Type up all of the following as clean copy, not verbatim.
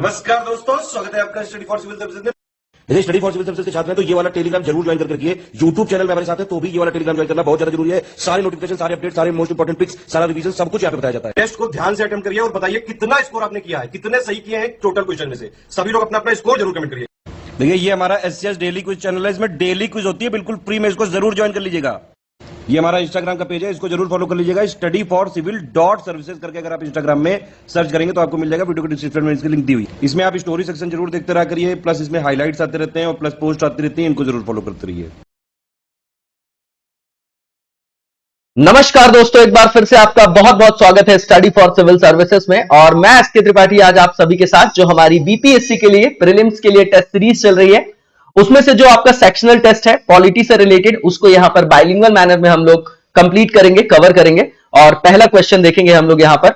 नमस्कार दोस्तों, स्वागत है आपका स्टडी फॉर सिविल सर्विसेज में। यदि स्टडी फॉर सिविल सर्विसेज के छात्र हैं तो ये वाला टेलीग्राम जरूर ज्वाइन करके रखिए। यूट्यूब चैनल में हमारे साथ है तो भी ये वाला टेलीग्राम ज्वाइन करना बहुत ज्यादा जरूरी है। सारे नोटिफिकेशन, सारे अपडेट, सारे मोस्ट इंपोर्टेंट पिक्स, सारा रिवीजन सब कुछ यहाँ पे बताया जाता है। टेस्ट को ध्यान से अटेम्प्ट करिए और बताइए कितना स्कोर आपने किया है, कितने सही किए हैं टोटल क्वेश्चन में से। सभी लोग अपना अपना स्कोर जरूर कमेंट करिए। देखिए ये हमारा एससीएस डेली क्विज चैनल है, इसमें डेली क्विज होती है बिल्कुल फ्री में, इसको जरूर ज्वाइन कर लीजिएगा। ये हमारा इंस्टाग्राम का पेज है, इसको जरूर फॉलो कर लीजिएगा। स्टडी फॉर सिविल .सर्विसेज करके अगर आप इंस्टाग्राम में सर्च करेंगे तो आपको मिल जाएगा। वीडियो को डिस्क्रिप्शन में इसकी लिंक दी हुई। इसमें आप स्टोरी सेक्शन जरूर देखते रहा करिए, प्लस इसमें हाईलाइट्स आते रहते हैं और प्लस पोस्ट आती रहती है, इनको जरूर फॉलो करते रहिए। नमस्कार दोस्तों, एक बार फिर से आपका बहुत बहुत स्वागत है स्टडी फॉर सिविल सर्विसेज में। और मैं एसके त्रिपाठी आज आप सभी के साथ जो हमारी बीपीएससी के लिए प्रीलिम्स के लिए टेस्ट सीरीज चल रही है, उसमें से जो आपका सेक्शनल टेस्ट है पॉलिटी से रिलेटेड, उसको यहां पर बाइलिंगुअल मैनर में हम लोग कंप्लीट करेंगे, कवर करेंगे। और पहला क्वेश्चन देखेंगे हम लोग यहां पर।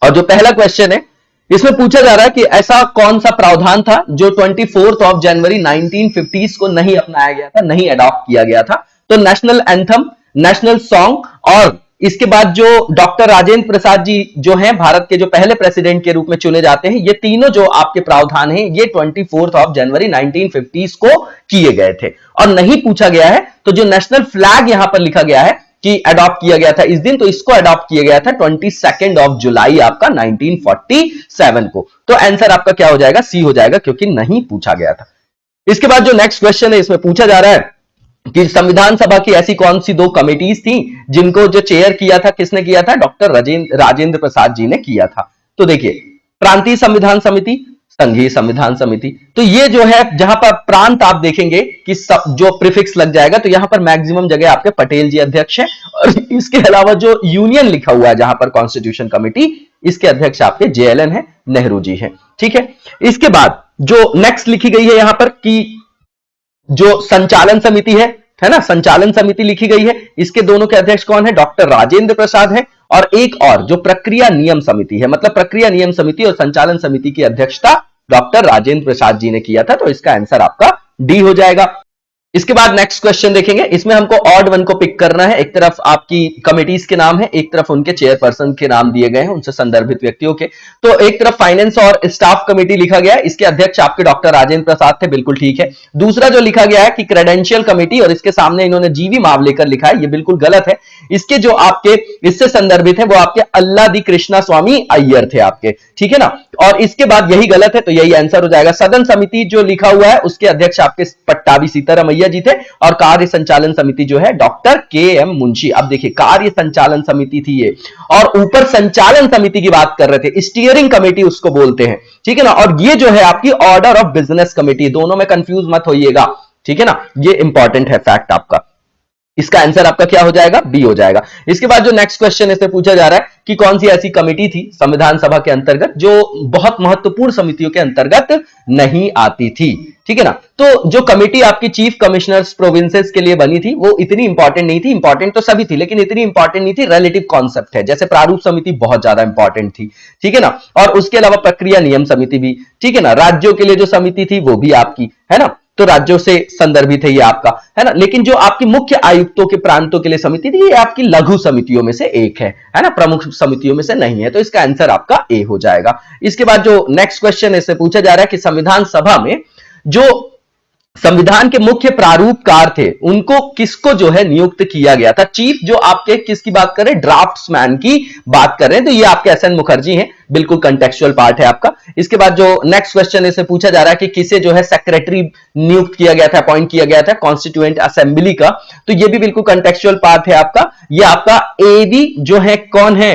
और जो पहला क्वेश्चन है इसमें पूछा जा रहा है कि ऐसा कौन सा प्रावधान था जो 24 जनवरी 1950 को नहीं अपनाया गया था, नहीं अडॉप्ट किया गया था। तो नेशनल एंथम, नेशनल सॉन्ग और इसके बाद जो डॉक्टर राजेंद्र प्रसाद जी जो हैं भारत के जो पहले प्रेसिडेंट के रूप में चुने जाते हैं, ये तीनों जो आपके प्रावधान हैं ये 24 जनवरी 1950 को किए गए थे। और नहीं पूछा गया है तो जो नेशनल फ्लैग यहां पर लिखा गया है कि अडॉप्ट किया गया था इस दिन, तो इसको अडॉप्ट किया गया था 22 जुलाई आपका 1947 को। तो आंसर आपका क्या हो जाएगा? सी हो जाएगा, क्योंकि नहीं पूछा गया था। इसके बाद जो नेक्स्ट क्वेश्चन है इसमें पूछा जा रहा है कि संविधान सभा की ऐसी कौन सी दो कमिटीज थी जिनको जो चेयर किया था, किसने किया था? डॉक्टर राजेंद्र प्रसाद जी ने किया था। तो देखिए, प्रांतीय संविधान समिति, संघीय संविधान समिति। तो ये जो है जहां पर प्रांत आप देखेंगे कि जो प्रीफिक्स लग जाएगा तो यहां पर मैक्सिमम जगह आपके पटेल जी अध्यक्ष हैं। और इसके अलावा जो यूनियन लिखा हुआ है जहां पर कॉन्स्टिट्यूशन कमिटी, इसके अध्यक्ष आपके जेएलएन है, नेहरू जी हैं। ठीक है। इसके बाद जो नेक्स्ट लिखी गई है यहां पर कि जो संचालन समिति है ना, संचालन समिति लिखी गई है, इसके दोनों के अध्यक्ष कौन है? डॉक्टर राजेंद्र प्रसाद है। और एक और जो प्रक्रिया नियम समिति है, मतलब प्रक्रिया नियम समिति और संचालन समिति की अध्यक्षता डॉक्टर राजेंद्र प्रसाद जी ने किया था। तो इसका आंसर आपका डी हो जाएगा। इसके बाद नेक्स्ट क्वेश्चन देखेंगे, इसमें हमको ऑड वन को पिक करना है। एक तरफ आपकी कमिटीज के नाम है, एक तरफ उनके चेयरपर्सन के नाम दिए गए हैं, उनसे संदर्भित व्यक्तियों के। तो एक तरफ फाइनेंस और स्टाफ कमेटी लिखा गया है, इसके अध्यक्ष आपके डॉक्टर राजेंद्र प्रसाद थे, बिल्कुल ठीक है। दूसरा जो लिखा गया है कि क्रेडेंशियल कमेटी, और इसके सामने इन्होंने जीवी मावलेकर लिखा है, ये बिल्कुल गलत है। इसके जो आपके इससे संदर्भित है वो आपके अल्लादी कृष्णा स्वामी अय्यर थे आपके, ठीक है ना। और इसके बाद यही गलत है, तो यही आंसर हो जाएगा। सदन समिति जो लिखा हुआ है उसके अध्यक्ष आपके पट्टाभी सीतारामैया जी थे। और कार्य संचालन समिति जो है डॉक्टर के एम मुंशी। अब देखिए, कार्य संचालन समिति थी ये, और ऊपर संचालन समिति की बात कर रहे थे, स्टीयरिंग कमेटी उसको बोलते हैं, ठीक है ना। और ये जो है आपकी ऑर्डर ऑफ बिजनेस कमेटी, दोनों में कंफ्यूज मत होइएगा, ठीक है ना। ये इंपॉर्टेंट है फैक्ट आपका। इसका आंसर आपका क्या हो जाएगा? बी हो जाएगा। इसके बाद जो नेक्स्ट क्वेश्चन इसमें पूछा जा रहा है कि कौन सी ऐसी कमेटी थी संविधान सभा के अंतर्गत जो बहुत महत्वपूर्ण समितियों के अंतर्गत नहीं आती थी, ठीक है ना। तो जो कमेटी आपकी चीफ कमिश्नर्स प्रोविंसेस के लिए बनी थी वो इतनी इंपॉर्टेंट नहीं थी, इंपॉर्टेंट तो सभी थी लेकिन इतनी इंपॉर्टेंट नहीं थी। रिलेटिव कॉन्सेप्ट है, जैसे प्रारूप समिति बहुत ज्यादा इंपॉर्टेंट थी, ठीक है ना। और उसके अलावा प्रक्रिया नियम समिति भी, ठीक है ना। राज्यों के लिए जो समिति थी वो भी आपकी है ना, तो राज्यों से संदर्भित है ये आपका, है ना। लेकिन जो आपकी मुख्य आयुक्तों के प्रांतों के लिए समिति थी ये आपकी लघु समितियों में से एक है ना, प्रमुख समितियों में से नहीं है। तो इसका आंसर आपका ए हो जाएगा। इसके बाद जो नेक्स्ट क्वेश्चन इससे पूछा जा रहा है कि संविधान सभा में जो संविधान के मुख्य प्रारूपकार थे उनको किसको जो है नियुक्त किया गया था? चीफ जो आपके किसकी बात करें? ड्राफ्ट्समैन की बात कर रहे हैं, तो ये आपके एस एन मुखर्जी हैं, बिल्कुल कंटेक्चुअल पार्ट है आपका। इसके बाद जो नेक्स्ट क्वेश्चन इससे पूछा जा रहा है कि किसे जो है सेक्रेटरी नियुक्त किया गया था, अपॉइंट किया गया था कॉन्स्टिट्यूएंट असेंबली का, तो ये भी बिल्कुल कंटेक्चुअल पार्ट है आपका। ये आपका एवी जो है कौन है?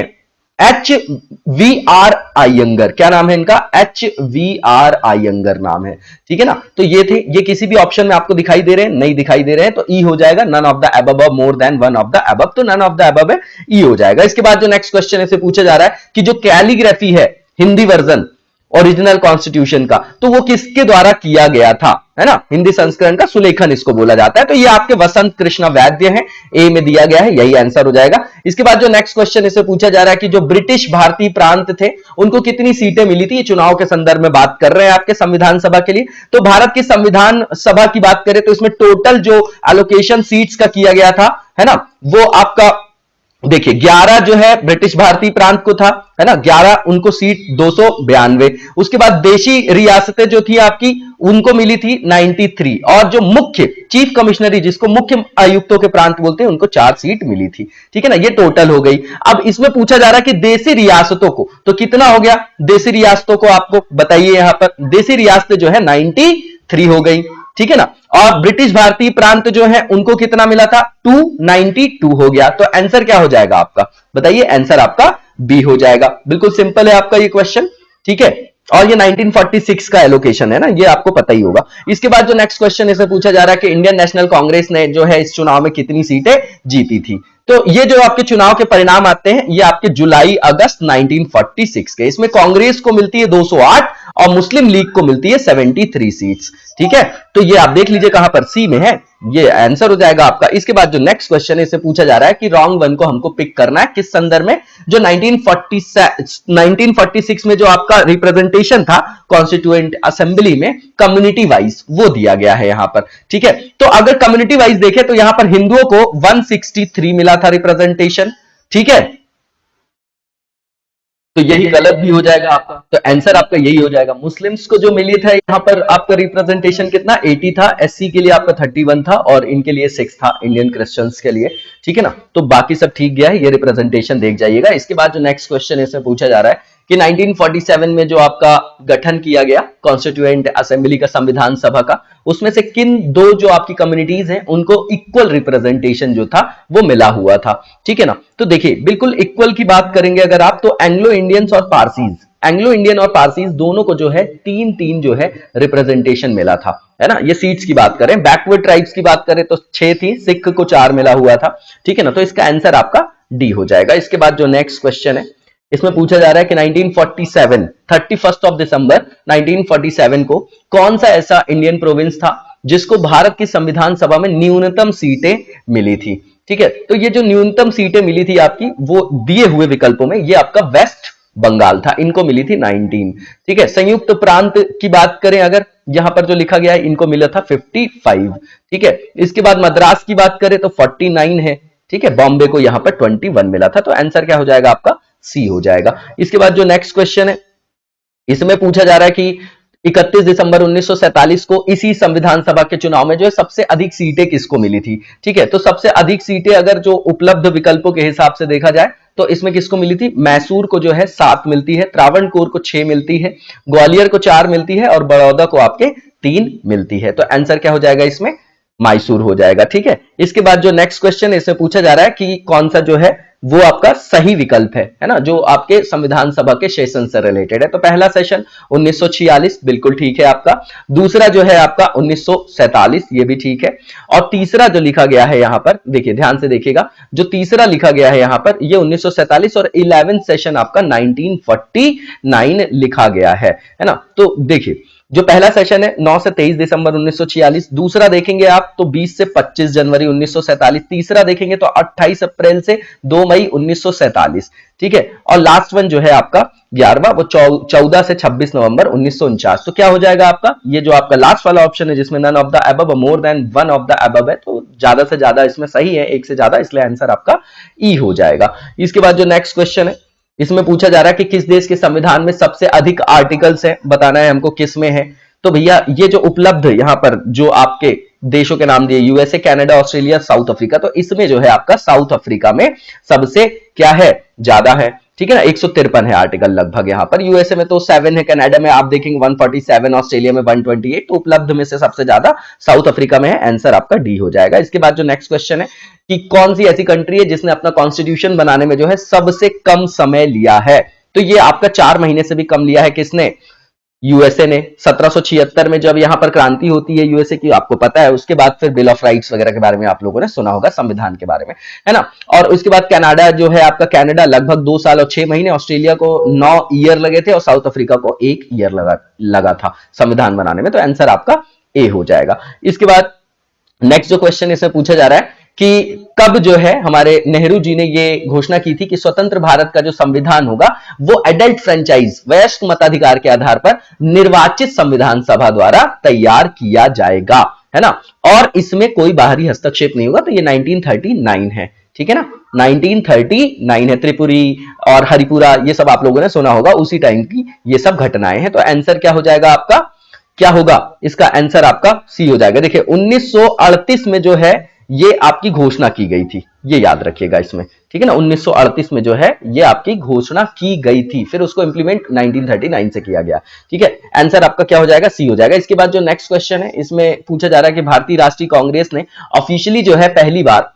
HVR अयंगर। क्या नाम है इनका? HVR अयंगर नाम है, ठीक है ना। तो ये थे, ये किसी भी ऑप्शन में आपको दिखाई दे रहे हैं? नहीं दिखाई दे रहे हैं, तो ई हो जाएगा। None of the above, more than one of the above, तो नन ऑफ द अबव है, ई हो जाएगा। इसके बाद जो नेक्स्ट क्वेश्चन है पूछा जा रहा है कि जो कैलीग्राफी है हिंदी वर्जन ओरिजिनल कॉन्स्टिट्यूशन का, तो वो किसके द्वारा किया गया था, है ना। हिंदी संस्करण का सुलेखन इसको बोला जाता है। तो ये आपके वसंत कृष्णा वैद्य हैं, ए में दिया गया है, यही आंसर हो जाएगा। इसके बाद जो नेक्स्ट क्वेश्चन इसे पूछा जा रहा है कि जो ब्रिटिश भारतीय प्रांत थे उनको कितनी सीटें मिली थी, ये चुनाव के संदर्भ में बात कर रहे हैं आपके संविधान सभा के लिए। तो भारत की संविधान सभा की बात करें तो इसमें टोटल जो एलोकेशन सीट्स का किया गया था, है ना, वो आपका देखिए 11 जो है ब्रिटिश भारतीय प्रांत को था, है ना, 11 उनको सीट 292। उसके बाद देशी रियासतें जो थी आपकी उनको मिली थी 93, और जो मुख्य चीफ कमिश्नरी जिसको मुख्य आयुक्तों के प्रांत बोलते हैं उनको 4 सीट मिली थी। ठीक है ना, ये टोटल हो गई। अब इसमें पूछा जा रहा है कि देशी रियासतों को, तो कितना हो गया देशी रियासतों को, आपको बताइए यहां पर देशी रियासतें जो है 93 हो गई। ठीक है ना, और ब्रिटिश भारतीय प्रांत जो है उनको कितना मिला था 292 हो गया। तो आंसर क्या हो जाएगा आपका, बताइए, आंसर आपका बी हो जाएगा। बिल्कुल सिंपल है आपका ये क्वेश्चन। ठीक है, और ये 1946 का एलोकेशन है ना, ये आपको पता ही होगा। इसके बाद जो नेक्स्ट क्वेश्चन इसे पूछा जा रहा है कि इंडियन नेशनल कांग्रेस ने जो है इस चुनाव में कितनी सीटें जीती थी। तो ये जो आपके चुनाव के परिणाम आते हैं ये आपके जुलाई अगस्त 1946 के। इसमें कांग्रेस को मिलती है 208 और मुस्लिम लीग को मिलती है 73 सीट्स। ठीक है, तो ये आप देख लीजिए कहां पर, सी में है, ये आंसर हो जाएगा आपका। इसके बाद जो नेक्स्ट क्वेश्चन है इसे पूछा जा रहा है कि रॉन्ग वन को हमको पिक करना है किस संदर्भ में, जो 1946 में जो आपका रिप्रेजेंटेशन था कॉन्स्टिट्यूएंट असेंबली में कम्युनिटी वाइज वो दिया गया है यहां पर। ठीक है, तो अगर कम्युनिटी वाइज देखें तो यहां पर हिंदुओं को 163 मिला था रिप्रेजेंटेशन। ठीक है, तो यही गलत भी हो जाएगा आपका, तो आंसर आपका यही हो जाएगा। मुस्लिम्स को जो मिली था यहां पर आपका रिप्रेजेंटेशन कितना 80 था, एससी के लिए आपका 31 था और इनके लिए 6 था, इंडियन क्रिश्चियंस के लिए। ठीक है ना, तो बाकी सब ठीक गया है, ये रिप्रेजेंटेशन देख जाइएगा। इसके बाद जो नेक्स्ट क्वेश्चन इसमें पूछा जा रहा है कि 1947 में जो आपका गठन किया गया कॉन्स्टिट्यूएंट असेंबली का, संविधान सभा का, उसमें से किन दो जो आपकी कम्युनिटीज हैं उनको इक्वल रिप्रेजेंटेशन जो था वो मिला हुआ था। ठीक है ना, तो देखिए बिल्कुल इक्वल की बात करेंगे अगर आप, तो एंग्लो इंडियंस और पारसीज, एंग्लो इंडियन और पारसीज दोनों को जो है 3-3 जो है रिप्रेजेंटेशन मिला था, है ना। ये सीट्स की बात करें, बैकवर्ड ट्राइब्स की बात करें तो 6 थी, सिख को 4 मिला हुआ था। ठीक है ना, तो इसका आंसर आपका डी हो जाएगा। इसके बाद जो नेक्स्ट क्वेश्चन है इसमें पूछा जा रहा है कि 1947 31 ऑफ दिसंबर 1947 को कौन सा ऐसा इंडियन प्रोविंस था जिसको भारत की संविधान सभा में न्यूनतम सीटें मिली थी। ठीक है, तो ये जो न्यूनतम सीटें मिली थी आपकी वो दिए हुए विकल्पों में ये आपका वेस्ट बंगाल था, इनको मिली थी 19। ठीक है, संयुक्त प्रांत की बात करें अगर, यहां पर जो लिखा गया है इनको मिला था 55। ठीक है, इसके बाद मद्रास की बात करें तो 49 है। ठीक है, बॉम्बे को यहां पर 21 मिला था, तो आंसर क्या हो जाएगा आपका सी हो जाएगा। इसके बाद जो नेक्स्ट क्वेश्चन है इसमें पूछा जा रहा है कि 31 दिसंबर 1947 को इसी संविधान सभा के चुनाव में जो है सबसे अधिक सीटें किसको मिली थी। ठीक है, तो सबसे अधिक सीटें अगर जो उपलब्ध विकल्पों के हिसाब से देखा जाए तो इसमें किसको मिली थी, मैसूर को जो है 7 मिलती है, त्रावणकोर को 6 मिलती है, ग्वालियर को 4 मिलती है और बड़ौदा को आपके 3 मिलती है। तो आंसर क्या हो जाएगा इसमें, मैसूर हो जाएगा। ठीक है, इसके बाद जो नेक्स्ट क्वेश्चन है इसमें पूछा जा रहा है कि कौन सा जो है वो आपका सही विकल्प है ना, जो आपके संविधान सभा के सेशन से रिलेटेड है। तो पहला सेशन 1946 बिल्कुल ठीक है आपका, दूसरा जो है आपका 1947 ये भी ठीक है, और तीसरा जो लिखा गया है यहां पर, देखिए ध्यान से देखिएगा, जो तीसरा लिखा गया है यहां पर ये 1947 और 11th सेशन आपका 1949 लिखा गया है ना। तो देखिए जो पहला सेशन है 9 से 23 दिसंबर 1946, दूसरा देखेंगे आप तो 20 से 25 जनवरी 1947, तीसरा देखेंगे तो 28 अप्रैल से 2 मई 1947। ठीक है, और लास्ट वन जो है आपका 11वां वो 14 से 26 नवंबर 1949। तो क्या हो जाएगा आपका, ये जो आपका लास्ट वाला ऑप्शन है जिसमें none of the above more than one of the above है, तो ज्यादा से ज्यादा इसमें सही है, एक से ज्यादा, इसलिए आंसर आपका ई हो जाएगा। इसके बाद जो नेक्स्ट क्वेश्चन है इसमें पूछा जा रहा है कि किस देश के संविधान में सबसे अधिक आर्टिकल्स है, बताना है हमको किस में है। तो भैया ये जो उपलब्ध यहां पर जो आपके देशों के नाम दिए, USA, Canada, Australia, south Africa, तो इसमें जो है आपका साउथ अफ्रीका में सबसे क्या है, ज्यादा है। ठीक है ना, 153 है आर्टिकल लगभग यहां पर, यूएसए में तो 7 है, कनाडा में आप देखेंगे 147, ऑस्ट्रेलिया में 128, तो उपलब्ध में से सबसे ज्यादा साउथ अफ्रीका में है, आंसर आपका डी हो जाएगा। इसके बाद जो नेक्स्ट क्वेश्चन है कि कौन सी ऐसी कंट्री है जिसने अपना कॉन्स्टिट्यूशन बनाने में जो है सबसे कम समय लिया है। तो ये आपका 4 महीने से भी कम लिया है, किसने, यूएसए ने। 1776 में जब यहां पर क्रांति होती है यूएसए की, आपको पता है, उसके बाद फिर बिल ऑफ राइट्स वगैरह के बारे में आप लोगों ने सुना होगा, संविधान के बारे में, है ना। और उसके बाद कनाडा जो है आपका, कनाडा लगभग 2 साल और 6 महीने, ऑस्ट्रेलिया को 9 ईयर लगे थे और साउथ अफ्रीका को 1 ईयर लगा था संविधान बनाने में, तो आंसर आपका ए हो जाएगा। इसके बाद नेक्स्ट जो क्वेश्चन इसमें पूछा जा रहा है कि कब जो है हमारे नेहरू जी ने ये घोषणा की थी कि स्वतंत्र भारत का जो संविधान होगा वो एडल्ट फ्रेंचाइज, वयस्क मताधिकार के आधार पर निर्वाचित संविधान सभा द्वारा तैयार किया जाएगा, है ना, और इसमें कोई बाहरी हस्तक्षेप नहीं होगा। तो ये 1939 है, ठीक है ना, 1939 है। त्रिपुरी और हरिपुरा ये सब आप लोगों ने सुना होगा, उसी टाइम की ये सब घटनाएं हैं। तो आंसर क्या हो जाएगा आपका, क्या होगा इसका आंसर आपका सी हो जाएगा। देखिए 1938 में जो है ये आपकी घोषणा की गई थी, ये याद रखिएगा इसमें, ठीक है ना। 1938 में जो है ये आपकी घोषणा की गई थी, फिर उसको इंप्लीमेंट 1939 से किया गया, ठीक है। आंसर आपका क्या हो जाएगा, सी हो जाएगा। इसके बाद जो नेक्स्ट क्वेश्चन है इसमें पूछा जा रहा है कि भारतीय राष्ट्रीय कांग्रेस ने ऑफिशियली जो है पहली बार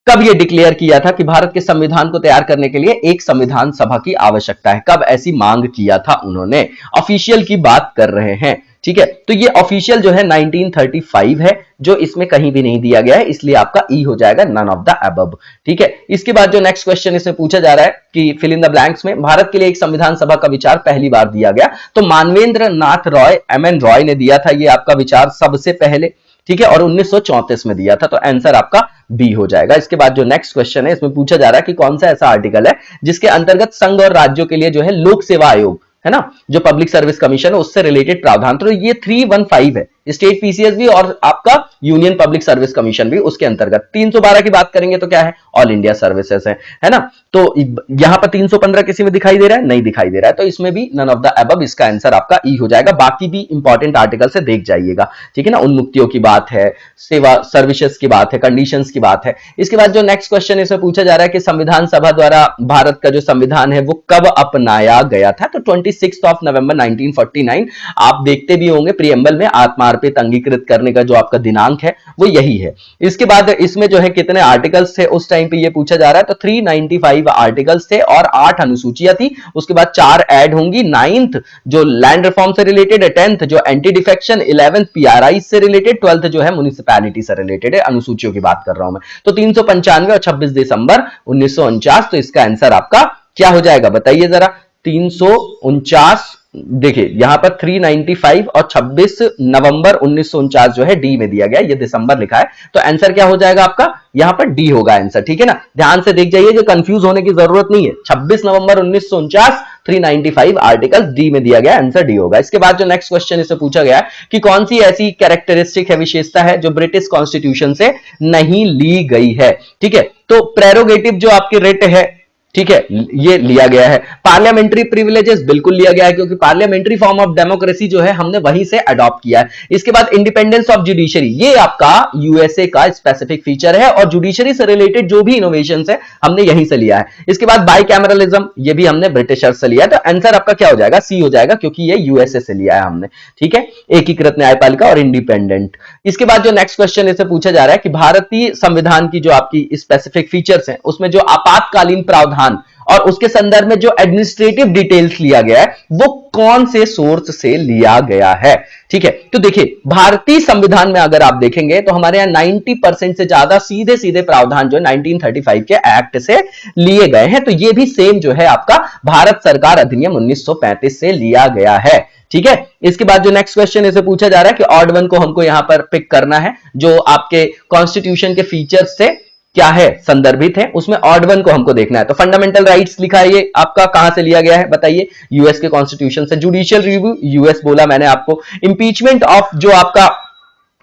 कब यह डिक्लेयर किया था कि भारत के संविधान को तैयार करने के लिए एक संविधान सभा की आवश्यकता है, कब ऐसी मांग किया था उन्होंने, ऑफिशियल की बात कर रहे हैं, ठीक है। तो ये ऑफिशियल जो है 1935 है, जो इसमें कहीं भी नहीं दिया गया है, इसलिए आपका ई हो जाएगा, नन ऑफ द अबव, ठीक है। इसके बाद जो नेक्स्ट क्वेश्चन इसमें पूछा जा रहा है कि फिल इन द ब्लैंक्स में भारत के लिए एक संविधान सभा का विचार पहली बार दिया गया, तो मानवेंद्र नाथ रॉय एमएन रॉय ने दिया था ये आपका विचार सबसे पहले, ठीक है, और 1934 में दिया था, तो आंसर आपका बी हो जाएगा। इसके बाद जो नेक्स्ट क्वेश्चन है इसमें पूछा जा रहा है कि कौन सा ऐसा आर्टिकल है जिसके अंतर्गत संघ और राज्यों के लिए जो है लोक सेवा आयोग है ना, जो पब्लिक सर्विस कमीशन है उससे रिलेटेड प्रावधान, तो ये 315 है, स्टेट पीसीएस भी और आपका यूनियन पब्लिक सर्विस कमीशन भी उसके अंतर्गत। 312 की बात करेंगे तो क्या है, ऑल इंडिया सर्विसेज है ना। तो यहां पर 315 किसी में दिखाई दे रहा है, नहीं दिखाई दे रहा है, तो इसमें भी नन ऑफ द अबव, इसका आंसर आपका ई हो जाएगा। बाकी भी इंपॉर्टेंट आर्टिकल से देख जाइएगा, ठीक है ना, उन्मुक्तियों की बात है, सेवा सर्विसेज की बात है, कंडीशंस की बात है। इसके बाद जो नेक्स्ट क्वेश्चन इसमें पूछा जा रहा है कि संविधान सभा द्वारा भारत का जो संविधान है वो कब अपनाया गया था, तो 26 नवंबर 1949। आप देखते भी होंगे प्रीएम्बल में आत्मार्पित अंगीकृत करने का जो आपका दिनांक है वो यही है। इसके बाद इसमें जो है कितने आर्टिकल्स थे उस टाइम पे ये पूछा जा रहा है, तो 395 आर्टिकल्स थे और 8 अनुसूचियां थी, उसके बाद 4 ऐड होंगी, 9th जो लैंड रिफॉर्म से रिलेटेड है, 10th जो एंटी डिफेक्शन, 11th पीआरआई से रिलेटेड, 12th जो है म्युनिसिपैलिटी से रिलेटेड है, अनुसूचियों की बात कर रहा हूं मैं। तो 395 और 26 दिसंबर 1949, तो इसका आंसर आपका क्या हो जाएगा बताइए जरा। 349, देखिए यहां पर 395 और 26 नवंबर 1949 जो है डी में दिया गया, ये दिसंबर लिखा है, तो आंसर क्या हो जाएगा आपका, यहां पर डी होगा आंसर, ठीक है ना। ध्यान से देख जाइए, जो कंफ्यूज होने की जरूरत नहीं है, 26 नवंबर 1949, 395 आर्टिकल डी में दिया गया, आंसर डी होगा। इसके बाद जो नेक्स्ट क्वेश्चन इससे पूछा गया कि कौन सी ऐसी कैरेक्टरिस्टिक है, विशेषता है जो ब्रिटिश कॉन्स्टिट्यूशन से नहीं ली गई है, ठीक है। तो प्रेरोगेटिव जो आपकी रिट है, ठीक है, ये लिया गया है। पार्लियामेंट्री प्रिविलेजेस बिल्कुल लिया गया है, क्योंकि पार्लियामेंट्री फॉर्म ऑफ डेमोक्रेसी जो है हमने वहीं से अडॉप्ट किया है। इसके बाद इंडिपेंडेंस ऑफ जुडिशरी, ये आपका यूएसए का स्पेसिफिक फीचर है, और जुडिशरी से रिलेटेड जो भी इनोवेशंस है हमने यहीं से लिया है। इसके बाद बाइकैमरलिज्म, ये भी हमने ब्रिटिशर से लिया है, तो आंसर आपका क्या हो जाएगा, सी हो जाएगा, क्योंकि ये यूएसए से लिया है हमने, ठीक है, एकीकृत न्यायपालिका और इंडिपेंडेंट। इसके बाद जो नेक्स्ट क्वेश्चन इससे पूछा जा रहा है कि भारतीय संविधान की जो आपकी स्पेसिफिक फीचर्स हैं उसमें जो आपातकालीन प्रावधान और उसके संदर्भ में जो एडमिनिस्ट्रेटिव डिटेल्स लिया गया है वो कौन से सोर्स से लिया गया है, ठीक है। तो देखिए भारतीय संविधान में अगर आप देखेंगे तो हमारे यहां 90% से ज्यादा सीधे सीधे प्रावधान जो 1935 के एक्ट से लिए गए हैं, तो ये भी सेम जो है आपका भारत सरकार अधिनियम 1935 से लिया गया है, ठीक है। इसके बाद जो नेक्स्ट क्वेश्चन इसे पूछा जा रहा है कि ऑड वन को हमको यहां पर पिक करना है, जो आपके कॉन्स्टिट्यूशन के फीचर्स से क्या है संदर्भित है, उसमें ऑड वन को हमको देखना है। तो फंडामेंटल राइट्स लिखा है, ये आपका कहां से लिया गया है बताइए, यूएस के कॉन्स्टिट्यूशन से। जुडिशियल रिव्यू, यूएस बोला मैंने आपको। इंपीचमेंट ऑफ जो आपका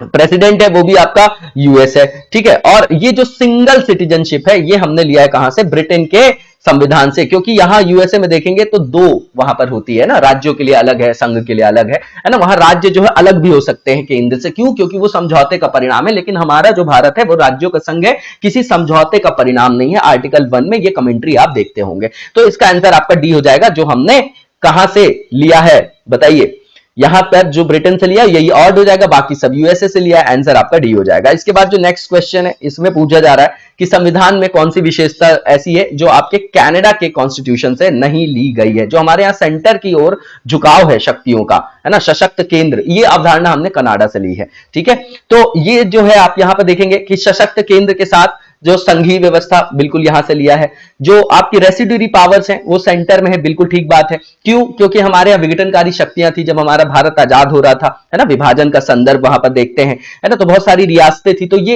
प्रेसिडेंट है वो भी आपका यूएस है, ठीक है। और ये जो सिंगल सिटीजनशिप है ये हमने लिया है कहां से, ब्रिटेन के संविधान से, क्योंकि यहां यूएसए में देखेंगे तो 2 वहां पर होती है ना, राज्यों के लिए अलग है, संघ के लिए अलग है ना। वहां राज्य जो है अलग भी हो सकते हैं केंद्र से, क्यों, क्योंकि वो समझौते का परिणाम है, लेकिन हमारा जो भारत है वो राज्यों का संघ है, किसी समझौते का परिणाम नहीं है। आर्टिकल 1 में ये कमेंट्री आप देखते होंगे, तो इसका आंसर आपका डी हो जाएगा, जो हमने कहां से लिया है बताइए। यहां पर जो ब्रिटेन से लिया यही ऑड हो जाएगा, बाकी सब यूएसए से लिया है, आंसर आपका डी हो जाएगा। इसके बाद जो नेक्स्ट क्वेश्चन है इसमें पूछा जा रहा है कि संविधान में कौन सी विशेषता ऐसी है जो आपके कनाडा के कॉन्स्टिट्यूशन से नहीं ली गई है। जो हमारे यहां सेंटर की ओर झुकाव है शक्तियों का, है ना, सशक्त केंद्र, ये अवधारणा हमने कनाडा से ली है, ठीक है। तो ये जो है आप यहां पर देखेंगे कि सशक्त केंद्र के साथ जो संघीय व्यवस्था बिल्कुल यहां से लिया है। जो आपकी रेसिड्यूरी पावर्स हैं वो सेंटर में है, बिल्कुल ठीक बात है। क्यों, क्योंकि हमारे यहां विघटनकारी शक्तियां थी जब हमारा भारत आजाद हो रहा था, है ना, विभाजन का संदर्भ वहां पर देखते हैं, है ना, तो बहुत सारी रियासतें थी, तो ये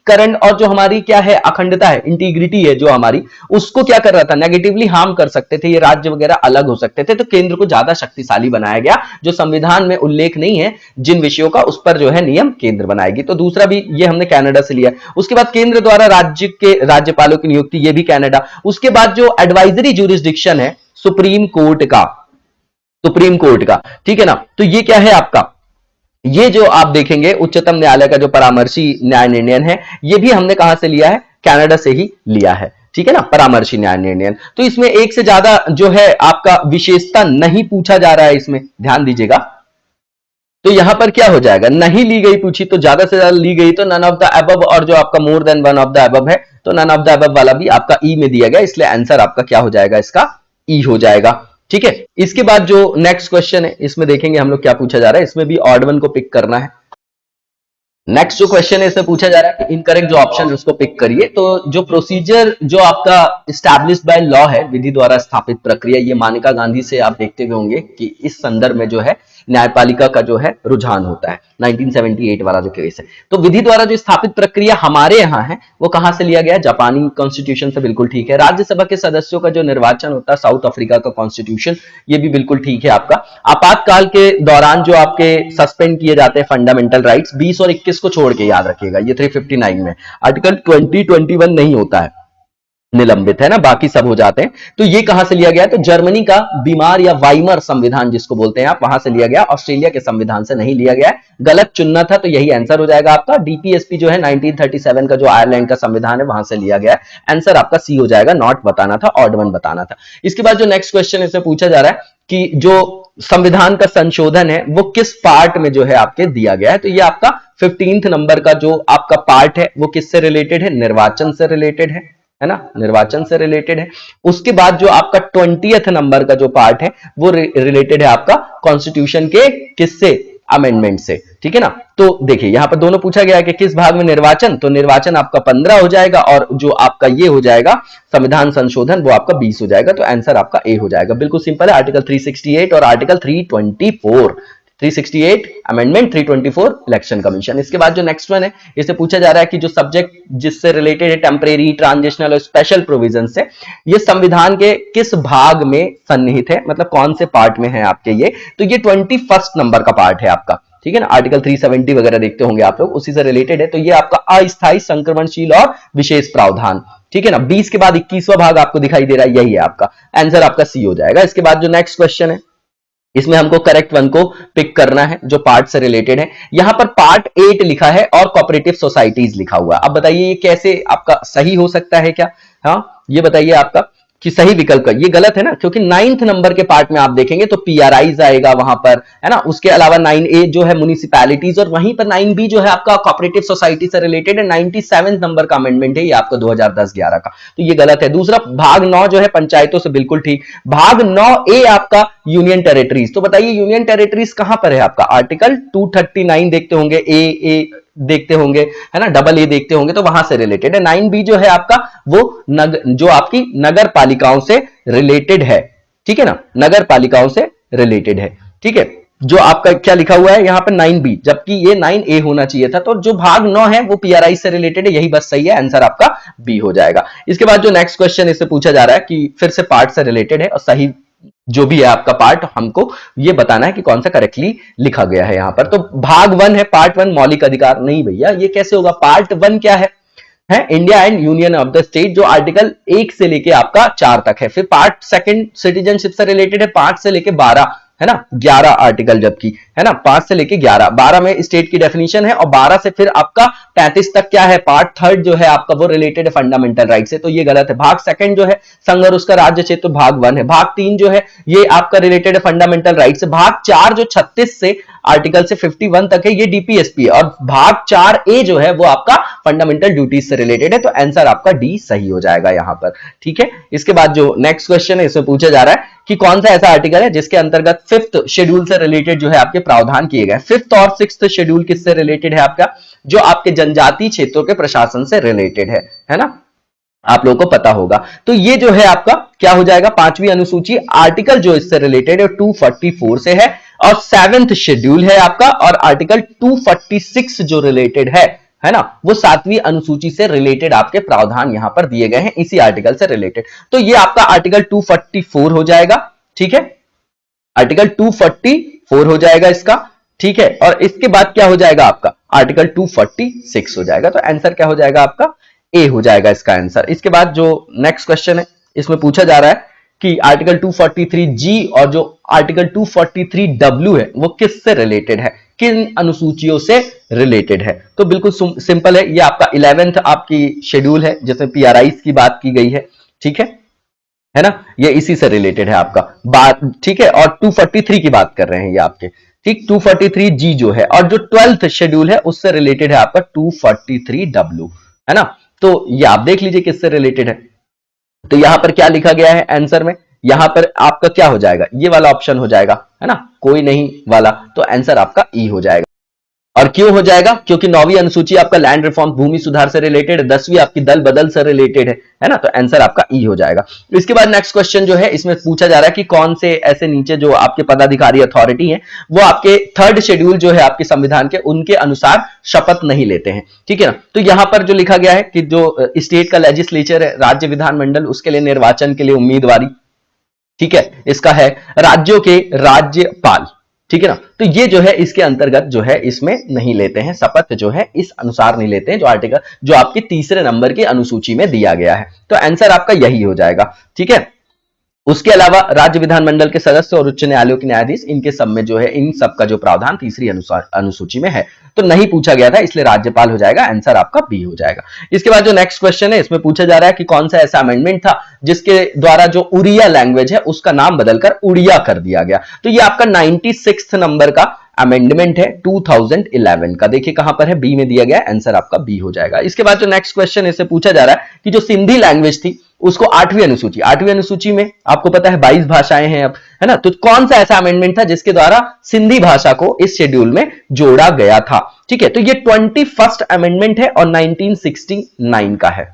करण और जो हमारी क्या है अखंडता है, इंटीग्रिटी है जो हमारी, उसको क्या कर रहा था, नेगेटिवली हार्म कर सकते थे, ये राज्य वगैरह अलग हो सकते थे। तो केंद्र को ज्यादा शक्तिशाली बनाया गया, जो संविधान में उल्लेख नहीं है जिन विषयों का, उस पर जो है नियम केंद्र बनाएगी। तो दूसरा भी ये हमने कनाडा से लिया। उसके बाद केंद्र द्वारा राज्य के राज्यपालों की नियुक्ति, ये भी कनाडा। उसके बाद जो एडवाइजरी ज्यूरिसडिक्शन है सुप्रीम कोर्ट का, ठीक है ना, तो ये क्या है आपका, ये जो आप देखेंगे उच्चतम न्यायालय का जो परामर्शी न्याय निर्णय है, ये भी हमने कहां से लिया है, कनाडा से ही लिया है, ठीक है ना, परामर्शी न्याय निर्णय। तो इसमें एक से ज्यादा जो है आपका विशेषता नहीं पूछा जा रहा है, इसमें ध्यान दीजिएगा। तो यहां पर क्या हो जाएगा, नहीं ली गई पूछी तो ज्यादा से ज्यादा ली गई तो नन ऑफ द अबव, और जो आपका मोर than one of the above है तो नन ऑफ द अबव वाला भी आपका ई में दिया गया, इसलिए आंसर आपका क्या हो जाएगा, इसका ई हो जाएगा, ठीक है। इसके बाद जो नेक्स्ट क्वेश्चन है, इसमें देखेंगे हम लोग क्या पूछा जा रहा है, इसमें भी ऑड वन को पिक करना है। नेक्स्ट जो क्वेश्चन है, इसमें पूछा जा रहा है कि इनकरेक्ट जो ऑप्शन है उसको पिक करिए। तो जो प्रोसीजर जो आपका स्टैब्लिश्ड बाय लॉ है, विधि द्वारा स्थापित प्रक्रिया, ये मानेका गांधी से आप देखते हुए होंगे कि इस संदर्भ में जो है न्यायपालिका का जो है रुझान होता है, 1978 वाला जो केस है। तो विधि द्वारा जो स्थापित प्रक्रिया हमारे यहाँ है वो कहां से लिया गया, जापानी कॉन्स्टिट्यूशन से, बिल्कुल ठीक है। राज्यसभा के सदस्यों का जो निर्वाचन होता है, साउथ अफ्रीका का कॉन्स्टिट्यूशन, ये भी बिल्कुल ठीक है आपका। आपातकाल के दौरान जो आपके सस्पेंड किए जाते हैं फंडामेंटल राइट्स, 20 और 21 को छोड़ के, याद रखिएगा, ये 359 में, आर्टिकल 20-21 नहीं होता है, निलंबित है ना, बाकी सब हो जाते हैं। तो ये कहां से लिया गया, तो जर्मनी का बीमार या वाइमर संविधान जिसको बोलते हैं आप, वहां से लिया गया, ऑस्ट्रेलिया के संविधान से नहीं लिया गया है, गलत चुनना था, तो यही आंसर हो जाएगा आपका। डीपीएसपी जो है 1937 का जो आयरलैंड का संविधान है, वहां से लिया गया है, आंसर आपका सी हो जाएगा, नॉट बताना था, ऑड वन बताना था। इसके बाद जो नेक्स्ट क्वेश्चन इससे पूछा जा रहा है कि जो संविधान का संशोधन है वो किस पार्ट में जो है आपके दिया गया है, तो ये आपका 15th नंबर का जो आपका पार्ट है वो किससे रिलेटेड है, निर्वाचन से रिलेटेड है ना, निर्वाचन से रिलेटेड है। उसके बाद जो आपका 20th नंबर का जो पार्ट है वो रिलेटेड है आपका कॉन्स्टिट्यूशन के किससे, अमेंडमेंट से, ठीक है ना। तो देखिए यहां पर दोनों पूछा गया है कि किस भाग में निर्वाचन, तो निर्वाचन आपका 15 हो जाएगा, और जो आपका ये हो जाएगा संविधान संशोधन वो आपका 20 हो जाएगा, तो आंसर आपका ए हो जाएगा। बिल्कुल सिंपल है, आर्टिकल 368 और आर्टिकल 324, 368 अमेंडमेंट, 324 इलेक्शन कमीशन। इसके बाद जो नेक्स्ट वन है, इससे पूछा जा रहा है कि जो सब्जेक्ट जिससे रिलेटेड है, टेम्परेरी, ट्रांजिशनल और स्पेशल प्रोविजन से, ये संविधान के किस भाग में सन्निहित है, मतलब कौन से पार्ट में है आपके ये, तो ये 21st नंबर का पार्ट है आपका, ठीक है ना। आर्टिकल 370 वगैरह देखते होंगे आप लोग, उसी से रिलेटेड है। तो ये आपका अस्थायी, संक्रमणशील और विशेष प्रावधान, ठीक है ना। 20 के बाद 21वां भाग आपको दिखाई दे रहा है, यही है आपका आंसर, आपका सी हो जाएगा। इसके बाद जो नेक्स्ट क्वेश्चन है, इसमें हमको करेक्ट वन को पिक करना है जो पार्ट से रिलेटेड है। यहां पर पार्ट 8 लिखा है और कोऑपरेटिव सोसाइटीज लिखा हुआ है। अब बताइए ये कैसे आपका सही हो सकता है क्या, हाँ ये बताइए आपका कि सही विकल्प का, ये गलत है ना, क्योंकि 9th नंबर के पार्ट में आप देखेंगे तो पीआरआईज आएगा वहां पर, है ना। उसके अलावा 9A जो है म्युनिसिपैलिटीज, और वहीं पर 9B जो है आपका कोऑपरेटिव सोसाइटी से रिलेटेड है। 97 नंबर का अमेंडमेंट है ये आपका 2010-11 का, तो ये गलत है। दूसरा भाग 9 जो है पंचायतों से, बिल्कुल ठीक। भाग 9A आपका यूनियन टेरिटरीज, तो बताइए यूनियन टेरिटरीज कहां पर है आपका, आर्टिकल 239 देखते होंगे, ए देखते होंगे, है ना, AA देखते होंगे, तो वहां से रिलेटेड है। 9B जो है आपका वो जो आपकी नगर पालिकाओं से रिलेटेड है, ठीक है ना, नगर पालिकाओं से रिलेटेड है, ठीक है। जो आपका क्या लिखा हुआ है यहां पर 9B, जबकि ये 9A होना चाहिए था। तो जो भाग 9 है वो पीआरआई से रिलेटेड है, यही बस सही है, आंसर आपका बी हो जाएगा। इसके बाद जो नेक्स्ट क्वेश्चन इससे पूछा जा रहा है कि फिर से पार्ट से रिलेटेड है, और सही जो भी है आपका पार्ट, हमको ये बताना है कि कौन सा करेक्टली लिखा गया है यहां पर। तो भाग 1 है, पार्ट 1 मौलिक अधिकार, नहीं भैया ये कैसे होगा, पार्ट 1 क्या है India and union of the state, जो आर्टिकल 1 से लेके आपका 4 तक है। फिर पार्ट 2 सिटीजनशिप से रिलेटेड है, 5 से लेके 12, है ना, 11 आर्टिकल, जबकि है ना 5 से लेके 11, 12 में स्टेट की डेफिनेशन है, और 12 से फिर आपका 35 तक क्या है, पार्ट 3 जो है आपका वो रिलेटेड है फंडामेंटल राइट से, तो ये गलत है। भाग 2 जो है संघ और उसका राज्य क्षेत्र, भाग 1 है। भाग 3 जो है ये आपका रिलेटेड है फंडामेंटल राइट से। भाग 4 जो 36 से आर्टिकल से 51 तक है, ये डीपीएसपी है, और भाग 4A जो है वो आपका फंडामेंटल ड्यूटीज से रिलेटेड है, तो आंसर आपका डी सही हो जाएगा यहां पर, ठीक है। इसके बाद जो नेक्स्ट क्वेश्चन है इसमें पूछा जा रहा है कि कौन सा ऐसा आर्टिकल है जिसके अंतर्गत 5th शेड्यूल से रिलेटेड जो है आपके प्रावधान किए गए। 5th और 6th शेड्यूल किससे रिलेटेड है आपका, जो आपके जनजातीय क्षेत्रों के प्रशासन से रिलेटेड है ना, आप लोगों को पता होगा। तो ये जो है आपका क्या हो जाएगा, 5वीं अनुसूची, आर्टिकल जो इससे रिलेटेड है 244 से है, और 7th शेड्यूल है आपका, और आर्टिकल 246 जो रिलेटेड है है ना, वो 7वीं अनुसूची से रिलेटेड आपके प्रावधान यहां पर दिए गए हैं, इसी आर्टिकल से रिलेटेड। तो ये आपका आर्टिकल 244 हो जाएगा, ठीक है, आर्टिकल 244 हो जाएगा इसका, ठीक है। और इसके बाद क्या हो जाएगा आपका, आर्टिकल 246 हो जाएगा। तो आंसर क्या हो जाएगा आपका, ए हो जाएगा इसका आंसर। इसके बाद जो नेक्स्ट क्वेश्चन है इसमें पूछा जा रहा है कि आर्टिकल 243G और जो आर्टिकल 243W है वो किससे रिलेटेड है, किन अनुसूचियों से रिलेटेड है। तो बिल्कुल सिंपल है, ये आपका 11th आपकी शेड्यूल है जिसमें PRIs की बात की गई है, ठीक है ना, ये इसी से रिलेटेड है आपका बात, ठीक है। और 243 की बात कर रहे हैं ये आपके, ठीक, 243G जो है, और जो 12th शेड्यूल है उससे रिलेटेड है आपका 243W, है ना। तो ये आप देख लीजिए किससे रिलेटेड है। तो यहां पर क्या लिखा गया है आंसर में, यहां पर आपका क्या हो जाएगा, ये वाला ऑप्शन हो जाएगा, है ना, कोई नहीं वाला। तो आंसर आपका ई हो जाएगा। और क्यों हो जाएगा, क्योंकि 9वीं अनुसूची आपका लैंड रिफॉर्म भूमि सुधार से रिलेटेड है, 10वीं आपकी दल बदल से रिलेटेड है ना। तो आंसर आपका ई हो जाएगा। इसके बाद नेक्स्ट क्वेश्चन जो है इसमें पूछा जा रहा है कि कौन से ऐसे नीचे जो आपके पदाधिकारी अथॉरिटी हैं वो आपके 3rd शेड्यूल जो है आपके संविधान के, उनके अनुसार शपथ नहीं लेते हैं, ठीक है ना। तो यहां पर जो लिखा गया है कि जो स्टेट का लेजिस्लेचर है, राज्य विधानमंडल, उसके लिए निर्वाचन के लिए उम्मीदवारी, ठीक है, इसका है राज्यों के राज्यपाल, ठीक है ना। तो ये जो है इसके अंतर्गत जो है इसमें नहीं लेते हैं शपथ, जो है इस अनुसार नहीं लेते हैं, जो आर्टिकल जो आपके 3रे नंबर की अनुसूची में दिया गया है। तो आंसर आपका यही हो जाएगा, ठीक है। उसके अलावा राज्य विधानमंडल के सदस्य और उच्च न्यायालयों के न्यायाधीश, इनके सब में जो है इन सब का जो प्रावधान 3री अनुसूची में है। तो नहीं पूछा गया था, इसलिए राज्यपाल हो जाएगा, आंसर आपका बी हो जाएगा। इसके बाद जो नेक्स्ट क्वेश्चन है इसमें पूछा जा रहा है कि कौन सा ऐसा अमेंडमेंट था जिसके द्वारा जो उड़िया लैंग्वेज है उसका नाम बदलकर उड़िया कर दिया गया। तो ये आपका 96 नंबर का अमेंडमेंट है 2011 का। देखिए कहां पर है, बी में दिया गया, आंसर आपका बी हो जाएगा। इसके बाद जो नेक्स्ट क्वेश्चन इससे पूछा जा रहा है कि जो सिंधी लैंग्वेज थी उसको 8वीं अनुसूची में आपको पता है 22 भाषाएं हैं अब, है ना। तो कौन सा ऐसा अमेंडमेंट था जिसके द्वारा सिंधी भाषा को इस शेड्यूल में जोड़ा गया था, ठीक है। तो ये 21st अमेंडमेंट है और 1969 का है,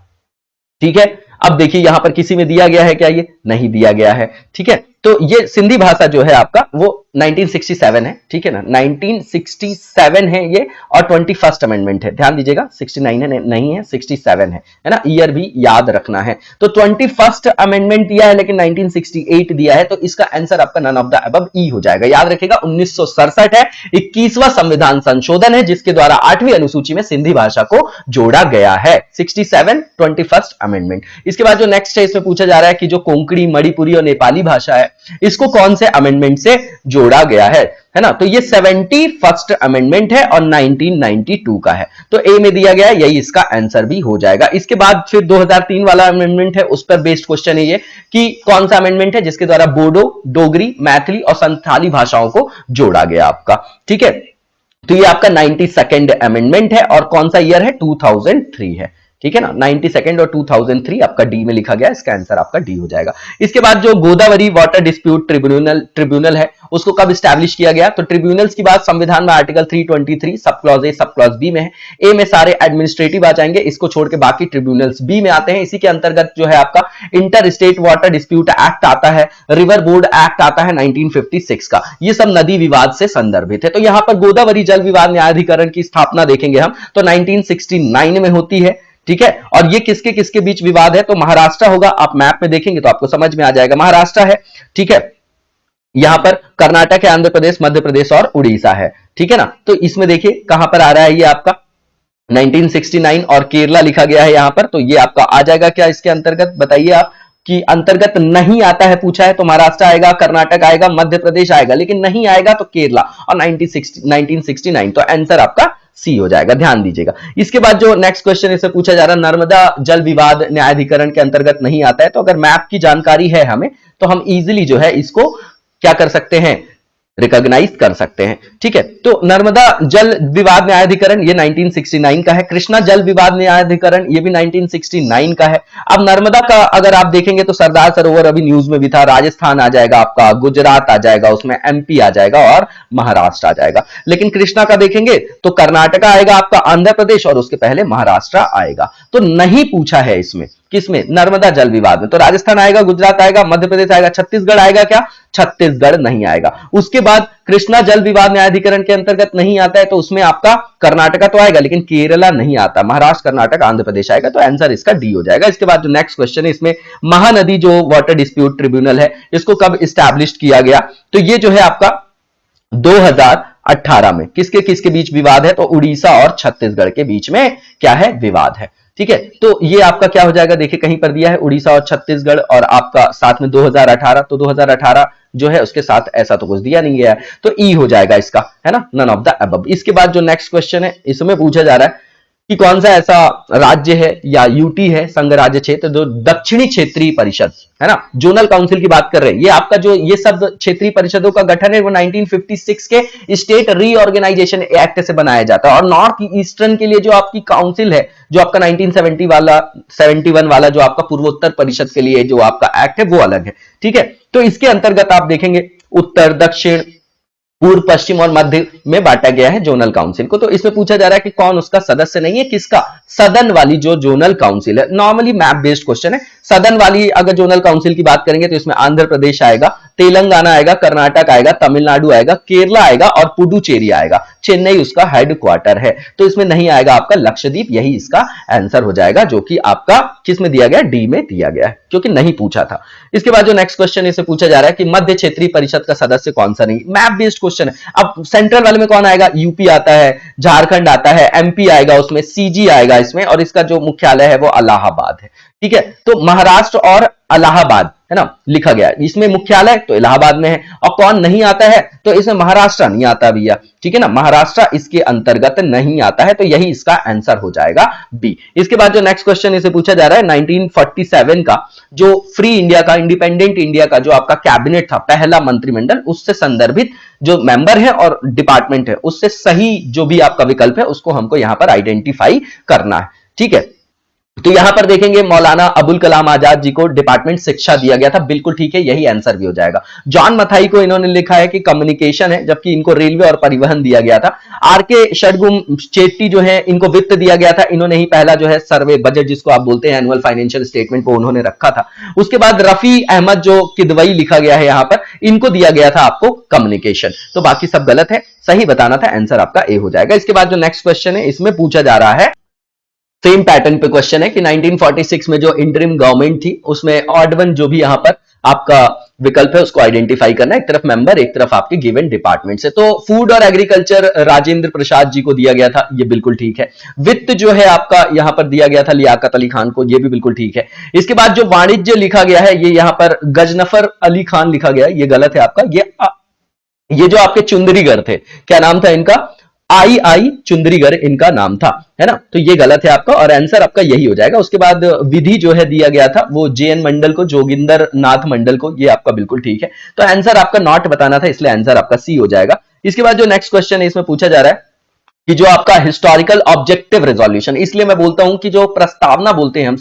ठीक है। अब देखिए यहां पर किसी में दिया गया है क्या, ये नहीं दिया गया है, ठीक है। तो ये सिंधी भाषा जो है आपका वो 1967 है, ठीक है ना, 1967 है ये, और 21st अमेंडमेंट है, ध्यान दीजिएगा, 69 है नहीं है, 67 है ना, ईयर भी याद रखना है। तो 21st अमेंडमेंट दिया है लेकिन 1968 दिया है, तो इसका आंसर आपका नन ऑफ द अबव ई हो जाएगा। याद रखिएगा 1967 है, 21वां संविधान संशोधन है जिसके द्वारा 8वीं अनुसूची में सिंधी भाषा को जोड़ा गया है, 67 21st अमेंडमेंट। इसके बाद जो नेक्स्ट है इसमें पूछा जा रहा है कि जो कोंकणी, मणिपुरी और नेपाली भाषा है इसको कौन से अमेंडमेंट से जोड़ा गया है ना। तो ये 71st अमेंडमेंट है और 1992 का है, तो ए में दिया गया है, यही इसका आंसर भी हो जाएगा। इसके बाद फिर 2003 वाला अमेंडमेंट है, उस पर बेस्ड क्वेश्चन है ये कि कौन सा अमेंडमेंट है जिसके द्वारा बोडो, डोगरी, मैथिली और संथाली भाषाओं को जोड़ा गया आपका, ठीक है। तो ये आपका 92nd अमेंडमेंट है और कौन सा ईयर है, 2003 है, ठीक है ना, 92nd और 2003 आपका डी में लिखा गया, इसका आंसर आपका डी हो जाएगा। इसके बाद जो गोदावरी वाटर डिस्प्यूट ट्रिब्यूनल है उसको कब स्टैब्लिश किया गया, तो ट्रिब्यूनल्स की बात संविधान में article 323 sub clause A sub clause B में है। ए में सारे एडमिनिस्ट्रेटिव आ जाएंगे, इसको छोड़ के बाकी ट्रिब्यूनल्स बी में आते हैं। इसी के अंतर्गत जो है आपका inter state water dispute act आता है, रिवर बोर्ड एक्ट आता है 1956 का, ये सब नदी विवाद से संदर्भित है। तो यहां पर गोदावरी जल विवाद न्यायाधिकरण की स्थापना देखेंगे हम तो 1969 में होती है, ठीक है। और ये किसके किसके बीच विवाद है, तो महाराष्ट्र होगा, आप मैप में देखेंगे तो आपको समझ में आ जाएगा, महाराष्ट्र है, ठीक है। यहां पर कर्नाटक है, आंध्र प्रदेश, मध्य प्रदेश और उड़ीसा है, ठीक है ना। तो इसमें देखिए कहां पर आ रहा है ये आपका 1969 और केरला लिखा गया है यहां पर, तो ये आपका आ जाएगा क्या इसके अंतर्गत, बताइए आप कि अंतर्गत नहीं आता है पूछा है तो महाराष्ट्र आएगा, कर्नाटक आएगा, मध्य प्रदेश आएगा, लेकिन नहीं आएगा तो केरला और 1969, तो आंसर आपका सी हो जाएगा, ध्यान दीजिएगा। इसके बाद जो नेक्स्ट क्वेश्चन इससे पूछा जा रहा है नर्मदा जल विवाद न्यायाधिकरण के अंतर्गत नहीं आता है, तो अगर मैप की जानकारी है हमें तो हम इजीली जो है इसको क्या कर सकते हैं, रिकॉग्नाइज कर सकते हैं, ठीक है। तो नर्मदा जल विवाद न्यायाधिकरण ये 1969 का है, कृष्णा जल विवाद न्यायाधिकरण ये भी 1969 का है। अब नर्मदा का अगर आप देखेंगे तो सरदार सरोवर अभी न्यूज में भी था, राजस्थान आ जाएगा आपका, गुजरात आ जाएगा, उसमें एमपी आ जाएगा और महाराष्ट्र आ जाएगा। लेकिन कृष्णा का देखेंगे तो कर्नाटक आएगा आपका, आंध्र प्रदेश और उसके पहले महाराष्ट्र आएगा। तो नहीं पूछा है इसमें किसमें? नर्मदा जल विवाद में। तो राजस्थान आएगा, गुजरात आएगा, मध्य प्रदेश आएगा, छत्तीसगढ़ आएगा क्या? छत्तीसगढ़ नहीं आएगा। उसके बाद कृष्णा जल विवाद न्यायाधिकरण के अंतर्गत नहीं आता है, तो उसमें आपका कर्नाटका तो आएगा लेकिन केरला नहीं आता। महाराष्ट्र, कर्नाटक, आंध्र प्रदेश आएगा। तो आंसर इसका डी हो जाएगा। इसके बाद जो नेक्स्ट क्वेश्चन है, इसमें महानदी जो वाटर डिस्प्यूट ट्रिब्यूनल है, इसको कब स्टैब्लिश किया गया? तो ये जो है आपका 2018 में। किसके किसके बीच विवाद है? तो उड़ीसा और छत्तीसगढ़ के बीच में क्या है? विवाद है। ठीक है, तो ये आपका क्या हो जाएगा? देखिए कहीं पर दिया है उड़ीसा और छत्तीसगढ़ और आपका साथ में 2018, तो 2018 जो है उसके साथ ऐसा तो कुछ दिया नहीं गया है, तो ई हो जाएगा इसका, है ना, नन ऑफ द अबव। इसके बाद जो नेक्स्ट क्वेश्चन है, इसमें पूछा जा रहा है कि कौन सा ऐसा राज्य है या यूटी है, संघ राज्य क्षेत्र, जो दक्षिणी क्षेत्रीय परिषद, है ना, जोनल काउंसिल की बात कर रहे हैं। ये आपका जो ये सब क्षेत्रीय परिषदों का गठन है वो 1956 के स्टेट रीऑर्गेनाइजेशन एक्ट से बनाया जाता है। और नॉर्थ ईस्टर्न के लिए जो आपकी काउंसिल है, जो आपका 1971 वाला जो आपका पूर्वोत्तर परिषद के लिए जो आपका एक्ट है वो अलग है। ठीक है, तो इसके अंतर्गत आप देखेंगे उत्तर, दक्षिण, पूर्व, पश्चिम और मध्य में बांटा गया है जोनल काउंसिल को। तो इसमें पूछा जा रहा है कि कौन उसका सदस्य नहीं है, किसका? सदन वाली जो जोनल काउंसिल है। नॉर्मली मैप बेस्ड क्वेश्चन है। सदन वाली अगर जोनल काउंसिल की बात करेंगे तो इसमें आंध्र प्रदेश आएगा, तेलंगाना आएगा, कर्नाटक आएगा, तमिलनाडु आएगा, केरला आएगा और पुडुचेरी आएगा। चेन्नई उसका हेडक्वार्टर है। तो इसमें नहीं आएगा आपका लक्षद्वीप, यही इसका आंसर हो जाएगा, जो कि आपका किसमें दिया गया? डी में दिया गया है, क्योंकि नहीं पूछा था। इसके बाद जो नेक्स्ट क्वेश्चन इसे पूछा जा रहा है कि मध्य क्षेत्रीय परिषद का सदस्य कौन सा नहीं? मैप बेस्ड क्वेश्चन है। अब सेंट्रल वाले में कौन आएगा? यूपी आता है, झारखंड आता है, एमपी आएगा, उसमें सीजी आएगा इसमें, और इसका जो मुख्यालय है वो इलाहाबाद है। ठीक है, तो महाराष्ट्र और इलाहाबाद, है ना, लिखा गया है। इसमें मुख्यालय तो इलाहाबाद में है। और कौन नहीं आता है? तो इसमें महाराष्ट्र नहीं आता भैया। ठीक है ना, महाराष्ट्र इसके अंतर्गत नहीं आता है, तो यही इसका आंसर हो जाएगा बी। इसके बाद जो नेक्स्ट क्वेश्चन इसे पूछा जा रहा है 1947 का जो फ्री इंडिया का, इंडिपेंडेंट इंडिया का जो आपका कैबिनेट था, पहला मंत्रिमंडल, उससे संदर्भित जो मेंबर है और डिपार्टमेंट है, उससे सही जो भी आपका विकल्प है उसको हमको यहां पर आइडेंटिफाई करना है। ठीक है, तो यहां पर देखेंगे मौलाना अबुल कलाम आजाद जी को डिपार्टमेंट शिक्षा दिया गया था। बिल्कुल ठीक है, यही आंसर भी हो जाएगा। जॉन मथाई को इन्होंने लिखा है कि कम्युनिकेशन है, जबकि इनको रेलवे और परिवहन दिया गया था। आरके षडगुम चेट्टी जो है, इनको वित्त दिया गया था। इन्होंने ही पहला जो है सर्वे बजट, जिसको आप बोलते हैं एनुअल फाइनेंशियल स्टेटमेंट, को उन्होंने रखा था। उसके बाद रफी अहमद जो किदवई लिखा गया है यहां पर, इनको दिया गया था आपको कम्युनिकेशन। तो बाकी सब गलत है, सही बताना था, आंसर आपका ए हो जाएगा। इसके बाद जो नेक्स्ट क्वेश्चन है, इसमें पूछा जा रहा है, सेम पैटर्न पे क्वेश्चन है कि 1946 में जो इंटरिम गवर्नमेंट थी उसमें ऑड वन जो भी यहां पर आपका विकल्प है उसको आइडेंटिफाई करना है। एक तरफ मेंबर, एक तरफ आपके गिवन डिपार्टमेंट से। तो फूड और एग्रीकल्चर राजेंद्र प्रसाद जी को दिया गया था, ये बिल्कुल ठीक है। वित्त जो है आपका यहां पर दिया गया था लियाकत अली खान को, ये भी बिल्कुल ठीक है। इसके बाद जो वाणिज्य लिखा गया है, ये यहां पर गजनफर अली खान लिखा गया है, ये गलत है आपका। ये जो आपके चुंदरीगर थे, क्या नाम था इनका? आई चुंदरीगर इनका नाम था, है ना, तो ये गलत है आपका, और आंसर आपका यही हो जाएगा। उसके बाद विधि जो है दिया गया था वो जेएन मंडल को, जोगिंदर नाथ मंडल को, ये आपका बिल्कुल ठीक है। तो आंसर आपका नॉट बताना था, इसलिए आंसर आपका सी हो जाएगा। इसके बाद जो नेक्स्ट क्वेश्चन है, इसमें पूछा जा रहा है कि जो आपका हिस्टोरिकल ऑब्जेक्टिव रेजोल्यूशन, इसलिए मैं बोलता हूं कि जो प्रस्तावना बोलते हैं हम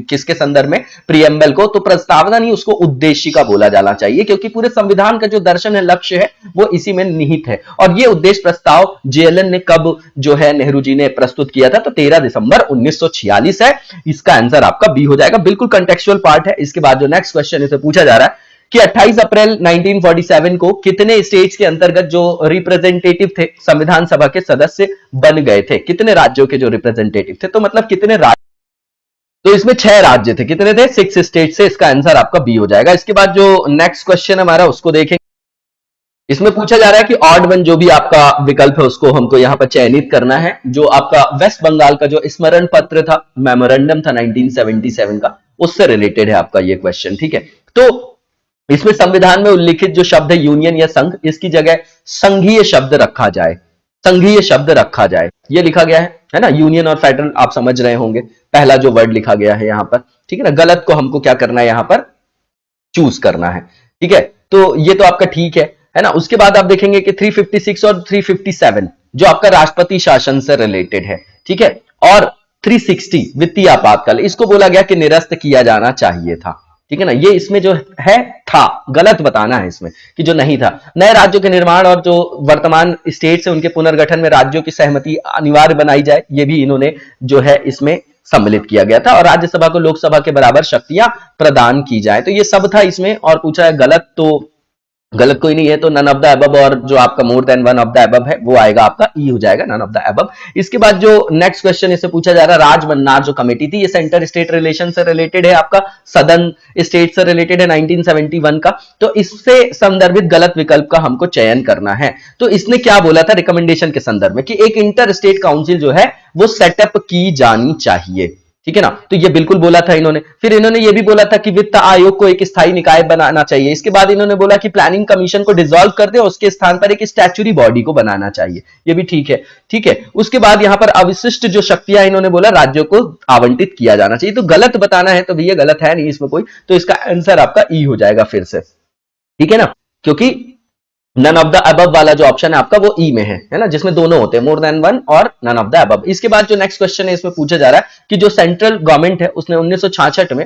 किसके संदर्भ में? प्रीएम्बल को। तो प्रस्तावना नहीं, उसको उद्देशिका बोला जाना चाहिए, क्योंकि पूरे संविधान का जो दर्शन है, लक्ष्य है, वो इसी में निहित है। और ये उद्देश्य प्रस्ताव जेएलएन ने कब जो है नेहरू जी ने प्रस्तुत किया था? तो 13 दिसंबर 1946 है। इसका आंसर आपका बी हो जाएगा, बिल्कुल कंटेक्चुअल पार्ट है। इसके बाद जो नेक्स्ट क्वेश्चन इसे पूछा जा रहा है कि 28 अप्रैल 1947 को कितने स्टेट्स के अंतर्गत जो रिप्रेजेंटेटिव थे, संविधान सभा के सदस्य बन गए थे? कितने राज्यों के जो रिप्रेजेंटेटिव थे, तो मतलब कितने राज्य? तो इसमें 6 राज्य थे। कितने थे? 6 स्टेट से। इसका आंसर आपका बी हो जाएगा। इसके बाद जो नेक्स्ट क्वेश्चन हमारा उसको देखेंगे। इसमें पूछा जा रहा है कि ऑड वन जो भी आपका विकल्प है उसको हमको यहां पर चयनित करना है। जो आपका वेस्ट बंगाल का जो स्मरण पत्र था, मेमोरेंडम था 1977 का, उससे रिलेटेड है आपका ये क्वेश्चन। ठीक है, तो इसमें संविधान में उल्लिखित जो शब्द है यूनियन या संघ, इसकी जगह संघीय शब्द रखा जाए, संघीय शब्द रखा जाए, ये लिखा गया है ना। यूनियन और फेडरल आप समझ रहे होंगे, पहला जो वर्ड लिखा गया है यहां पर, ठीक है ना। गलत को हमको क्या करना है, यहां पर चूज करना है। ठीक है, तो ये तो आपका ठीक है ना। उसके बाद आप देखेंगे कि 356 और 357 जो आपका राष्ट्रपति शासन से रिलेटेड है, ठीक है। और 360 वित्तीय आपातकाल, इसको बोला गया कि निरस्त किया जाना चाहिए था, ठीक है ना। ये इसमें जो है था, गलत बताना है इसमें कि जो नहीं था। नए राज्यों के निर्माण और जो वर्तमान स्टेट से उनके पुनर्गठन में राज्यों की सहमति अनिवार्य बनाई जाए, ये भी इन्होंने जो है इसमें सम्मिलित किया गया था और राज्यसभा को लोकसभा के बराबर शक्तियां प्रदान की जाए। तो ये सब था इसमें। और पूछा है गलत, तो गलत कोई नहीं है, तो नन ऑफ द अबव और जो आपका मोर than one of the above है वो आएगा आपका ई हो जाएगा, नन ऑफ द अबव। इसके बाद जो नेक्स्ट क्वेश्चन इससे पूछा जा रहा है, राजमन्नार जो कमेटी थी, ये सेंटर स्टेट रिलेशन से रिलेटेड है, आपका सदर्न स्टेट से रिलेटेड है 1971 का। तो इससे संदर्भित गलत विकल्प का हमको चयन करना है। तो इसने क्या बोला था रिकमेंडेशन के संदर्भ में कि एक इंटर स्टेट काउंसिल जो है वो सेटअप की जानी चाहिए, ठीक है ना। तो ये बिल्कुल बोला था इन्होंने। फिर इन्होंने ये भी बोला था कि वित्त आयोग को एक स्थायी निकाय बनाना चाहिए। इसके बाद इन्होंने बोला कि प्लानिंग कमीशन को डिसॉल्व कर दे और उसके स्थान पर एक स्टैच्यूरी बॉडी को बनाना चाहिए। ये भी ठीक है, ठीक है। उसके बाद यहां पर अविशिष्ट जो शक्तियां इन्होंने बोला राज्यों को आवंटित किया जाना चाहिए। तो गलत बताना है तो भैया गलत है नहीं इसमें कोई, तो इसका आंसर आपका ई हो जाएगा फिर से, ठीक है ना, क्योंकि नन ऑफ द अबव वाला जो ऑप्शन है आपका वो ई में है ना, जिसमें दोनों होते हैं, मोर देन वन और नन ऑफ द अबव। इसके बाद जो नेक्स्ट क्वेश्चन है इसमें पूछा जा रहा है कि जो सेंट्रल गवर्नमेंट है उसने 1966 में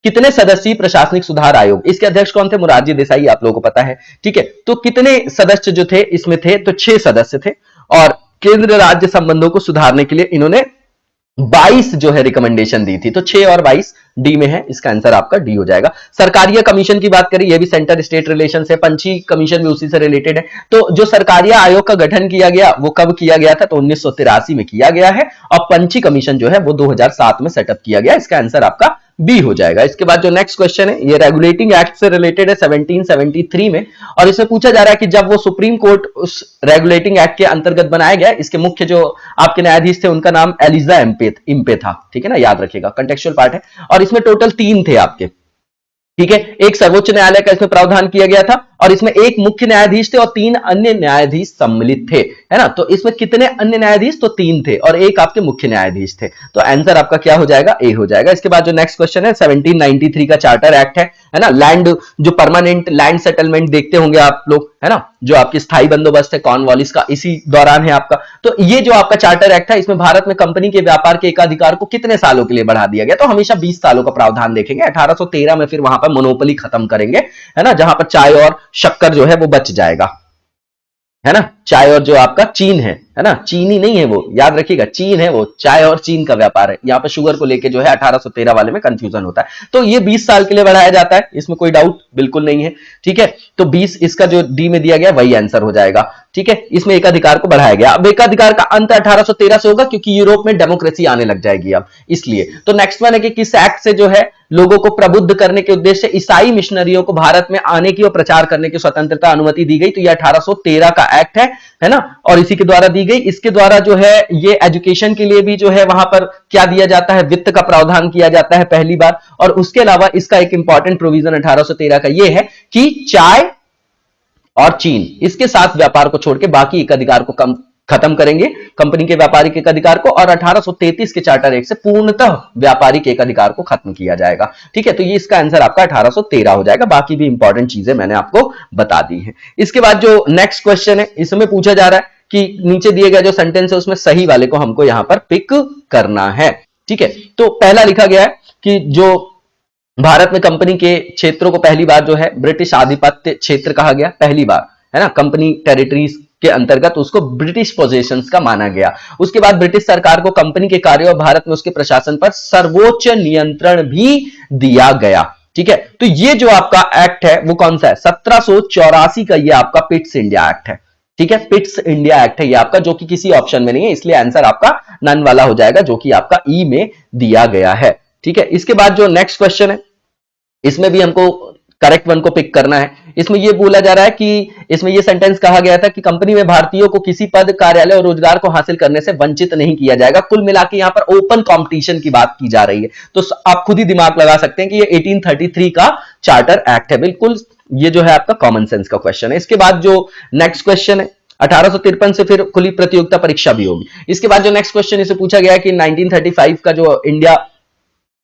कितने सदस्यीय प्रशासनिक सुधार आयोग, इसके अध्यक्ष कौन थे, मोरारजी देसाई, आप लोगों को पता है, ठीक है। तो कितने सदस्य जो थे इसमें थे, तो 6 सदस्य थे और केंद्र राज्य संबंधों को सुधारने के लिए इन्होंने 22 जो है रिकमेंडेशन दी थी। तो 6 और 22 डी में है, इसका आंसर आपका डी हो जाएगा। सरकारिया कमीशन की बात करें, यह भी सेंटर स्टेट रिलेशन से, पंची कमीशन भी उसी से रिलेटेड है। तो जो सरकारिया आयोग का गठन किया गया वो कब किया गया था, तो 1983 में किया गया है और पंची कमीशन जो है वो 2007 में सेटअप किया गया। इसका आंसर आपका बी हो जाएगा। इसके बाद जो नेक्स्ट क्वेश्चन है ये रेगुलेटिंग एक्ट से रिलेटेड है 1773 में, और इसमें पूछा जा रहा है कि जब वो सुप्रीम कोर्ट उस रेगुलेटिंग एक्ट के अंतर्गत बनाया गया, इसके मुख्य जो आपके न्यायाधीश थे उनका नाम एलिजा इम्पे था, ठीक है ना, याद रखिएगा, कंटेक्चुअल पार्ट है। और इसमें टोटल 3 थे आपके, ठीक है। एक सर्वोच्च न्यायालय का इसमें प्रावधान किया गया था और इसमें एक मुख्य न्यायाधीश थे और 3 अन्य न्यायाधीश सम्मिलित थे, है ना। तो इसमें कितने अन्य न्यायाधीश, तो 3 थे और एक आपके मुख्य न्यायाधीश थे। तो आंसर आपका क्या हो जाएगा, ए हो जाएगा। इसके बाद जो नेक्स्ट क्वेश्चन है 1793 का चार्टर एक्ट है ना। लैंड जो परमानेंट लैंड सेटलमेंट देखते होंगे आप लोग, है ना, जो आपकी स्थायी बंदोबस्त है कॉर्नवालिस का, इसी दौरान है आपका। तो ये जो आपका चार्टर एक्ट है इसमें भारत में कंपनी के व्यापार के एकाधिकार को कितने सालों के लिए बढ़ा दिया गया, तो हमेशा 20 सालों का प्रावधान देखेंगे। 1813 में फिर वहां पर मोनोपोली खत्म करेंगे, है ना, जहां पर चाय और शक्कर जो है वो बच जाएगा, है ना। चाय और जो आपका चीन है ना, चीनी नहीं है वो, याद रखिएगा, चीन है वो, चाय और चीन का व्यापार है। यहां पर शुगर को लेके जो है 1813 वाले में कंफ्यूजन होता है। तो ये 20 साल के लिए बढ़ाया जाता है, इसमें कोई डाउट बिल्कुल नहीं है, ठीक है। तो 20 इसका जो डी में दिया गया वही आंसर हो जाएगा, ठीक है। इसमें एकाधिकार को बढ़ाया गया। अब एकाधिकार का अंत 1813 से होगा क्योंकि यूरोप में डेमोक्रेसी आने लग जाएगी अब, इसलिए। तो नेक्स्ट वन है कि किस एक्ट से जो है लोगों को प्रबुद्ध करने के उद्देश्य से ईसाई मिशनरियों को भारत में आने की और प्रचार करने की स्वतंत्रता अनुमति दी गई, तो यह 1813 का एक्ट है ना, और इसी के द्वारा दी गई। इसके द्वारा जो है ये एजुकेशन के लिए भी जो है वहां पर क्या दिया जाता है, वित्त का प्रावधान किया जाता है पहली बार। और उसके अलावा इसका एक इंपॉर्टेंट प्रोविजन 1813 का ये है कि चाय और चीन इसके साथ व्यापार को छोड़ के बाकी एकाधिकार को खत्म करेंगे, कंपनी के व्यापारिक एकाधिकार को, और 1833 के चार्टर एक्ट से पूर्णतः व्यापारिक एकाधिकार को खत्म किया जाएगा, ठीक है। तो ये इसका आंसर आपका 1813 हो जाएगा। बाकी भी इंपॉर्टेंट चीजें मैंने आपको बता दी है। इसके बाद जो नेक्स्ट क्वेश्चन है इसमें पूछा जा रहा है कि नीचे दिए गए जो सेंटेंस है उसमें सही वाले को हमको यहां पर पिक करना है, ठीक है। तो पहला लिखा गया है कि जो भारत में कंपनी के क्षेत्रों को पहली बार जो है ब्रिटिश आधिपत्य क्षेत्र कहा गया, पहली बार, है ना, कंपनी टेरिटरीज के अंतर्गत उसको ब्रिटिश पोजेशंस का माना गया। उसके बाद ब्रिटिश सरकार को कंपनी के कार्यों और भारत में उसके प्रशासन पर सर्वोच्च नियंत्रण भी दिया गया, ठीक है। तो ये जो आपका एक्ट है वो कौन सा है, 1784 का ये आपका पिट्स इंडिया एक्ट है, ठीक है। पिट्स इंडिया एक्ट है ये आपका, जो कि किसी ऑप्शन में नहीं है, इसलिए आंसर आपका नन वाला हो जाएगा, जो कि आपका ई में दिया गया है, ठीक है। इसके बाद जो नेक्स्ट क्वेश्चन है इसमें भी हमको करेक्ट वन को पिक करना है। इसमें यह बोला जा रहा है कि इसमें यह सेंटेंस कहा गया था कि कंपनी में भारतीयों को किसी पद, कार्यालय और रोजगार को हासिल करने से वंचित नहीं किया जाएगा। कुल मिलाकर यहां पर ओपन कंपटीशन की बात की जा रही है। तो आप खुद ही दिमाग लगा सकते हैं कि ये 1833 का चार्टर एक्ट है, बिल्कुल ये जो है आपका कॉमन सेंस का क्वेश्चन है। इसके बाद जो नेक्स्ट क्वेश्चन है 1853 से फिर खुली प्रतियोगिता परीक्षा भी होगी। इसके बाद जो नेक्स्ट क्वेश्चन इसे पूछा गया है कि 1935 का जो India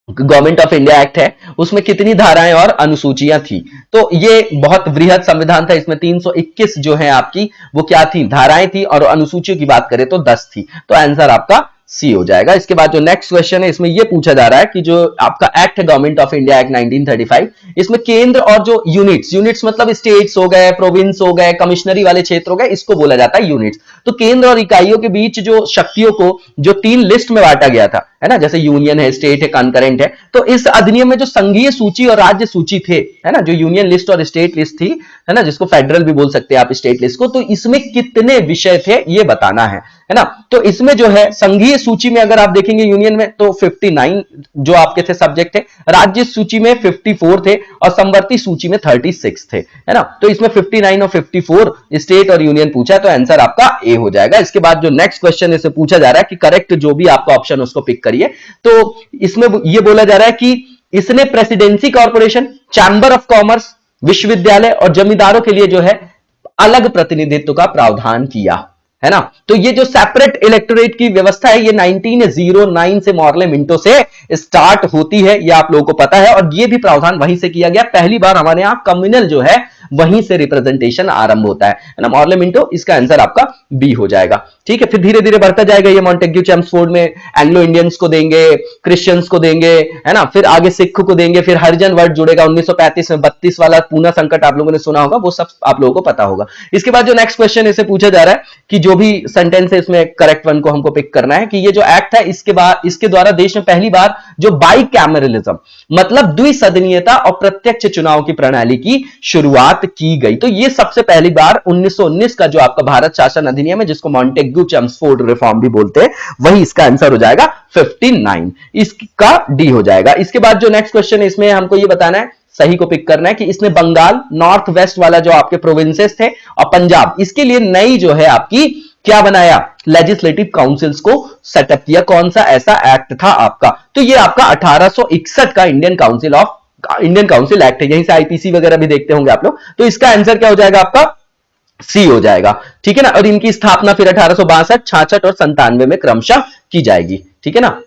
government of India act है उसमें कितनी धाराएं और अनुसूचियां थी। तो ये बहुत वृहद संविधान था, इसमें 321 जो है आपकी वो क्या थी, धाराएं थी, और अनुसूचियों की बात करें तो 10 थी। तो आंसर आपका सी हो जाएगा। इसके बाद जो नेक्स्ट क्वेश्चन है इसमें यह पूछा जा रहा है कि जो आपका एक्ट है गवर्नमेंट ऑफ इंडिया एक्ट 1935, इसमें केंद्र और जो यूनिट्स मतलब स्टेट्स हो गए, प्रोविंस हो गए, कमिश्नरी वाले क्षेत्र हो गए, इसको बोला जाता है यूनिट्स। तो केंद्र और इकाइयों के बीच जो शक्तियों को जो 3 लिस्ट में बांटा गया था, है ना, जैसे यूनियन है, स्टेट है, कॉन्करेंट है। तो इस अधिनियम में जो संघीय सूची और राज्य सूची थे, है ना, जो यूनियन लिस्ट और स्टेट लिस्ट थी, है ना, जिसको फेडरल भी बोल सकते हैं आप स्टेट लिस्ट को, तो इसमें कितने विषय थे ये बताना है ना। तो इसमें जो है संघीय सूची में अगर आप देखेंगे यूनियन में तो 59 जो आपके थे सब्जेक्ट थे, राज्य सूची में 54 थे और समवर्ती सूची में 36 थे, है ना। तो इसमें 59 और 54 स्टेट और यूनियन पूछा है, तो आंसर आपका ए हो जाएगा। इसके बाद जो नेक्स्ट क्वेश्चन इसे पूछा जा रहा है कि करेक्ट जो भी आपका ऑप्शन उसको पिक करिए। तो इसमें यह बोला जा रहा है कि इसने presidency corporation, chamber of commerce, विश्वविद्यालय और जमींदारों के लिए जो है अलग प्रतिनिधित्व का प्रावधान किया, है ना। तो ये जो सेपरेट इलेक्टोरेट की व्यवस्था है ये 1909 से मॉर्ले मिंटो से स्टार्ट होती है, ये आप लोगों को पता है, और ये भी प्रावधान वहीं से किया गया। पहली बार हमारे यहां कम्युनल जो है वहीं से रिप्रेजेंटेशन आरंभ होता है ना, मॉर्ले मिंटो। इसका आंसर आपका बी हो जाएगा, ठीक है। फिर धीरे धीरे बढ़ता जाएगा ये मॉन्टेग्यू चेम्सफोर्ड में एंग्लो इंडियंस को देंगे, क्रिश्चियंस को देंगे, है ना, फिर आगे सिख को देंगे, फिर हरिजन वर्ड जुड़ेगा 1935 में, 32 वाला पूना संकट आप लोगों ने सुना होगा, वो सब आप लोगों को पता होगा। इसके बाद जो नेक्स्ट क्वेश्चन इसे पूछा जा रहा है कि जो भी सेंटेंस है इसमें करेक्ट वन को हमको पिक करना है कि ये जो एक्ट है इसके द्वारा देश में पहली बार जो बाइकैमरलिज्म मतलब द्विसदनीयता और प्रत्यक्ष चुनाव की प्रणाली की शुरुआत की गई। तो ये सबसे पहली बार 1919 का जो आपका भारत शासन अधिनियम है, जिसको मॉन्टेग्यू चेम्सफोर्ड रिफॉर्म भी बोलते हैं, वही इसका आंसर हो जाएगा 59, इसका डी हो जाएगा। इसके बाद जो नेक्स्ट क्वेश्चन है इसमें हमको ये बताना है, सही को पिक करना है कि इसने बंगाल, नॉर्थ वेस्ट वाला जो आपके प्रोविंसेस थे और पंजाब, इसके लिए नई जो है आपकी क्या बनाया, लेजिस्लेटिव काउंसिल्स को सेटअप किया। कौन सा ऐसा एक्ट था आपका, तो ये आपका 1861 का इंडियन काउंसिल एक्ट है। यहीं से आईपीसी वगैरह भी देखते होंगे आप लोग। तो इसका आंसर क्या हो जाएगा आपका, सी हो जाएगा, ठीक है ना। और इनकी स्थापना फिर 1862, 66 और 97 में क्रमशः की जाएगी, ठीक है ना।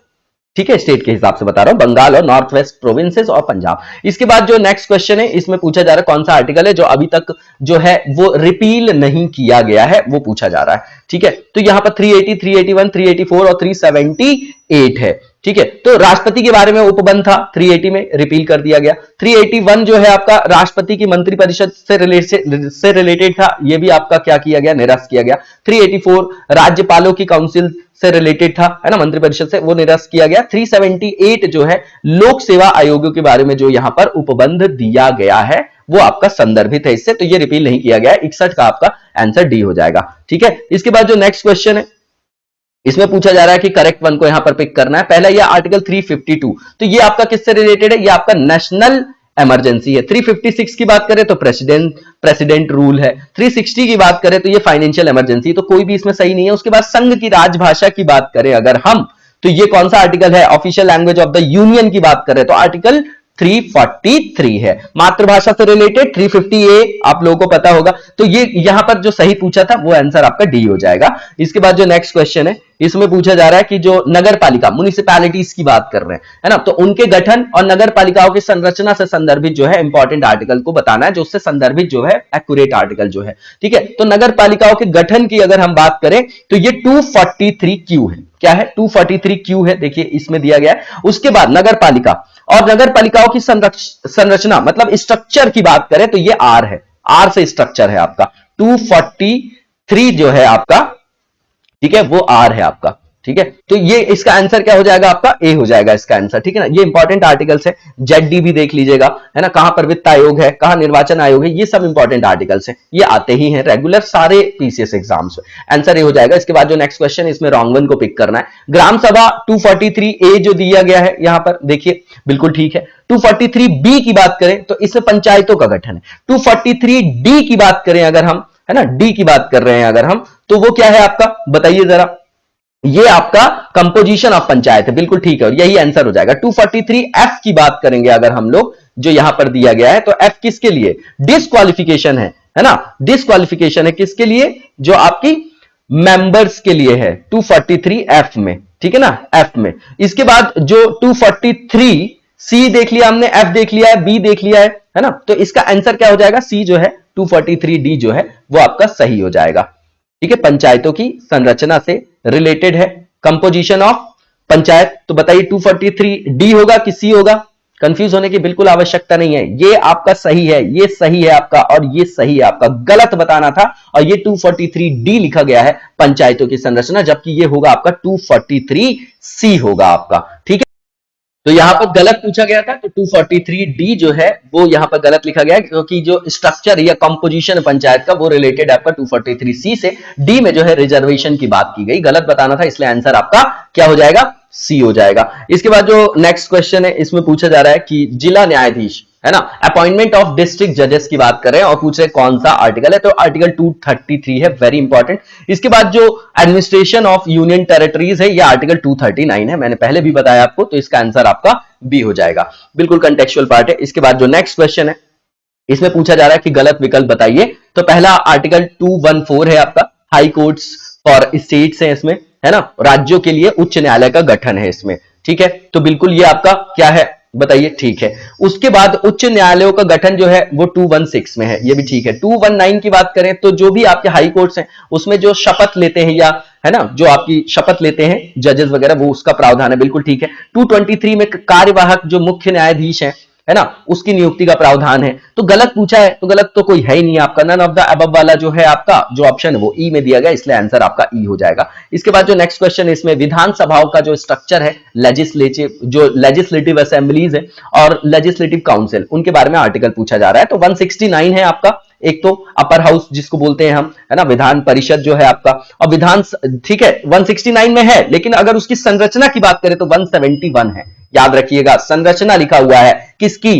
ठीक है, स्टेट के हिसाब से बता रहा हूं, बंगाल और नॉर्थ वेस्ट प्रोविंसेस और पंजाब। इसके बाद जो नेक्स्ट क्वेश्चन है इसमें पूछा जा रहा है कौन सा आर्टिकल है जो अभी तक जो है वो रिपील नहीं किया गया है, वो पूछा जा रहा है, ठीक है। तो यहां पर 380, 381, 384 और 378 है, ठीक है। तो राष्ट्रपति के बारे में उपबंध था, 380 में रिपील कर दिया गया। 381 जो है आपका राष्ट्रपति की मंत्रिपरिषद से रिलेटेड था, यह भी आपका क्या किया गया, निरस्त किया गया। 384 राज्यपालों की काउंसिल से रिलेटेड था, है ना, मंत्रिपरिषद से, वो निरस्त किया गया। 378 जो है लोक सेवा आयोगों के बारे में जो यहां पर उपबंध दिया गया है वो आपका संदर्भित है इससे, तो ये रिपील नहीं किया गया है। 61 का आपका आंसर डी हो जाएगा, ठीक है। इसके बाद जो नेक्स्ट क्वेश्चन है इसमें पूछा जा रहा है कि करेक्ट वन को यहां पर पिक करना है। पहला ये आर्टिकल 352, तो ये आपका किससे रिलेटेड है, ये आपका नेशनल इमरजेंसी है। 356 की बात करें तो प्रेसिडेंट रूल है। 360 की बात करें तो ये फाइनेंशियल इमरजेंसी, तो कोई भी इसमें सही नहीं है। उसके बाद संघ की राजभाषा की बात करें अगर हम, तो ये कौन सा आर्टिकल है, official language of the union की बात करें तो आर्टिकल 343 है। मातृभाषा से रिलेटेड 350A आप लोगों को पता होगा, तो ये यहां पर जो सही पूछा था वो आंसर आपका डी हो जाएगा। इसके बाद जो नेक्स्ट क्वेश्चन है इसमें पूछा जा रहा है कि जो नगर पालिका म्युनिसिपैलिटीज की बात कर रहे हैं, है ना, तो उनके गठन और नगर पालिकाओं की संरचना से संदर्भित जो है इंपॉर्टेंट आर्टिकल को बताना है, जो उससे संदर्भित जो है एक्यूरेट आर्टिकल जो है, ठीक है। तो नगर पालिकाओं के गठन की अगर हम बात करें तो ये 243Q है। क्या है, 243Q है, देखिए इसमें दिया गया है। उसके बाद नगर पालिका और नगर पालिकाओं की संरचना मतलब स्ट्रक्चर की बात करें तो ये आर है, आर से स्ट्रक्चर है आपका। 243 जो है आपका, ठीक है, वो आर है आपका, ठीक है। तो ये इसका आंसर क्या हो जाएगा आपका, ए हो जाएगा इसका आंसर, ठीक है ना। ये इंपॉर्टेंट आर्टिकल्स है, जेड भी देख लीजिएगा, है ना, कहां पर वित्त आयोग है, कहां निर्वाचन आयोग है, ये सब इंपॉर्टेंट आर्टिकल्स है, ये आते ही हैं रेगुलर सारे पीसीएस एग्जाम्स में। आंसर ए हो जाएगा। इसके बाद जो नेक्स्ट क्वेश्चन इसमें रॉन्ग वन को पिक करना है। ग्राम सभा 243A जो दिया गया है यहां पर देखिए बिल्कुल ठीक है। 243B की बात करें तो इसमें पंचायतों का गठन है। 243D की बात करें अगर हम, है ना, डी की बात कर रहे हैं अगर हम, तो वो क्या है आपका, बताइए जरा। ये आपका कंपोजिशन ऑफ पंचायत है, बिल्कुल ठीक है, और यही आंसर हो जाएगा। 243F की बात करेंगे अगर हम लोग, जो यहां पर दिया गया है, तो F किसके लिए, डिस्क्वालिफिकेशन है ना, डिस्क्वालिफिकेशन है किसके लिए, जो आपकी मेंबर्स के लिए है 243F में, ठीक है ना, F में। इसके बाद जो 243C देख लिया हमने, F देख लिया है, B देख लिया है ना, तो इसका आंसर क्या हो जाएगा, C जो है 243D जो है वो आपका सही हो जाएगा, ठीक है। पंचायतों की संरचना से रिलेटेड है, कंपोजिशन ऑफ पंचायत, तो बताइए 243D होगा कि C होगा, कंफ्यूज होने की बिल्कुल आवश्यकता नहीं है। ये आपका सही है, ये सही है आपका, और ये सही है आपका। गलत बताना था, और ये 243D लिखा गया है पंचायतों की संरचना, जबकि ये होगा आपका 243C होगा आपका। ठीक है, तो यहां पर गलत पूछा गया था, तो 243D जो है वो यहां पर गलत लिखा गया, क्योंकि जो स्ट्रक्चर या कंपोजिशन पंचायत का वो रिलेटेड आपका 243C से। डी में जो है रिजर्वेशन की बात की गई, गलत बताना था, इसलिए आंसर आपका क्या हो जाएगा, सी हो जाएगा। इसके बाद जो नेक्स्ट क्वेश्चन है इसमें पूछा जा रहा है कि जिला न्यायाधीश है ना, अपॉइंटमेंट ऑफ डिस्ट्रिक्ट जजेस की बात कर रहे हैं और पूछ रहे हैं कौन सा आर्टिकल है, तो आर्टिकल 233 है, वेरी इंपॉर्टेंट। इसके बाद जो एडमिनिस्ट्रेशन ऑफ यूनियन टेरिटरीज है, यह आर्टिकल 239 है, मैंने पहले भी बताया आपको, तो इसका आंसर आपका बी हो जाएगा, बिल्कुल कंटेक्चुअल पार्ट है। इसके बाद जो नेक्स्ट क्वेश्चन है इसमें पूछा जा रहा है कि गलत विकल्प बताइए, तो पहला आर्टिकल 214 है आपका, हाई कोर्ट्स फॉर स्टेट्स है इसमें, है ना, राज्यों के लिए उच्च न्यायालय का गठन है इसमें। ठीक है, तो बिल्कुल ये आपका क्या है बताइए, ठीक है। उसके बाद उच्च न्यायालयों का गठन जो है वो 216 में है, ये भी ठीक है। 219 की बात करें तो जो भी आपके हाई कोर्ट्स हैं उसमें जो शपथ लेते हैं, या है ना, जो आपकी शपथ लेते हैं जजेस वगैरह, वो उसका प्रावधान है, बिल्कुल ठीक है। 223 में कार्यवाहक जो मुख्य न्यायाधीश है ना, उसकी नियुक्ति का प्रावधान है। तो गलत पूछा है, तो गलत तो कोई है ही नहीं आपका, नन ऑफ द अबव वाला जो है आपका जो ऑप्शन है वो ई में दिया गया, इसलिए आंसर आपका ई हो जाएगा। इसके बाद जो नेक्स्ट क्वेश्चन है इसमें विधानसभाओं का जो स्ट्रक्चर है, लेजिस्लेटिव असेंबलीज है और लेजिस्लेटिव काउंसिल, उनके बारे में आर्टिकल पूछा जा रहा है। तो 169 है आपका, एक तो अपर हाउस जिसको बोलते हैं हम, है ना, विधान परिषद जो है आपका, और विधान, ठीक है, 169 में है, लेकिन अगर उसकी संरचना की बात करें तो 171 है, याद रखिएगा। संरचना लिखा हुआ है किसकी,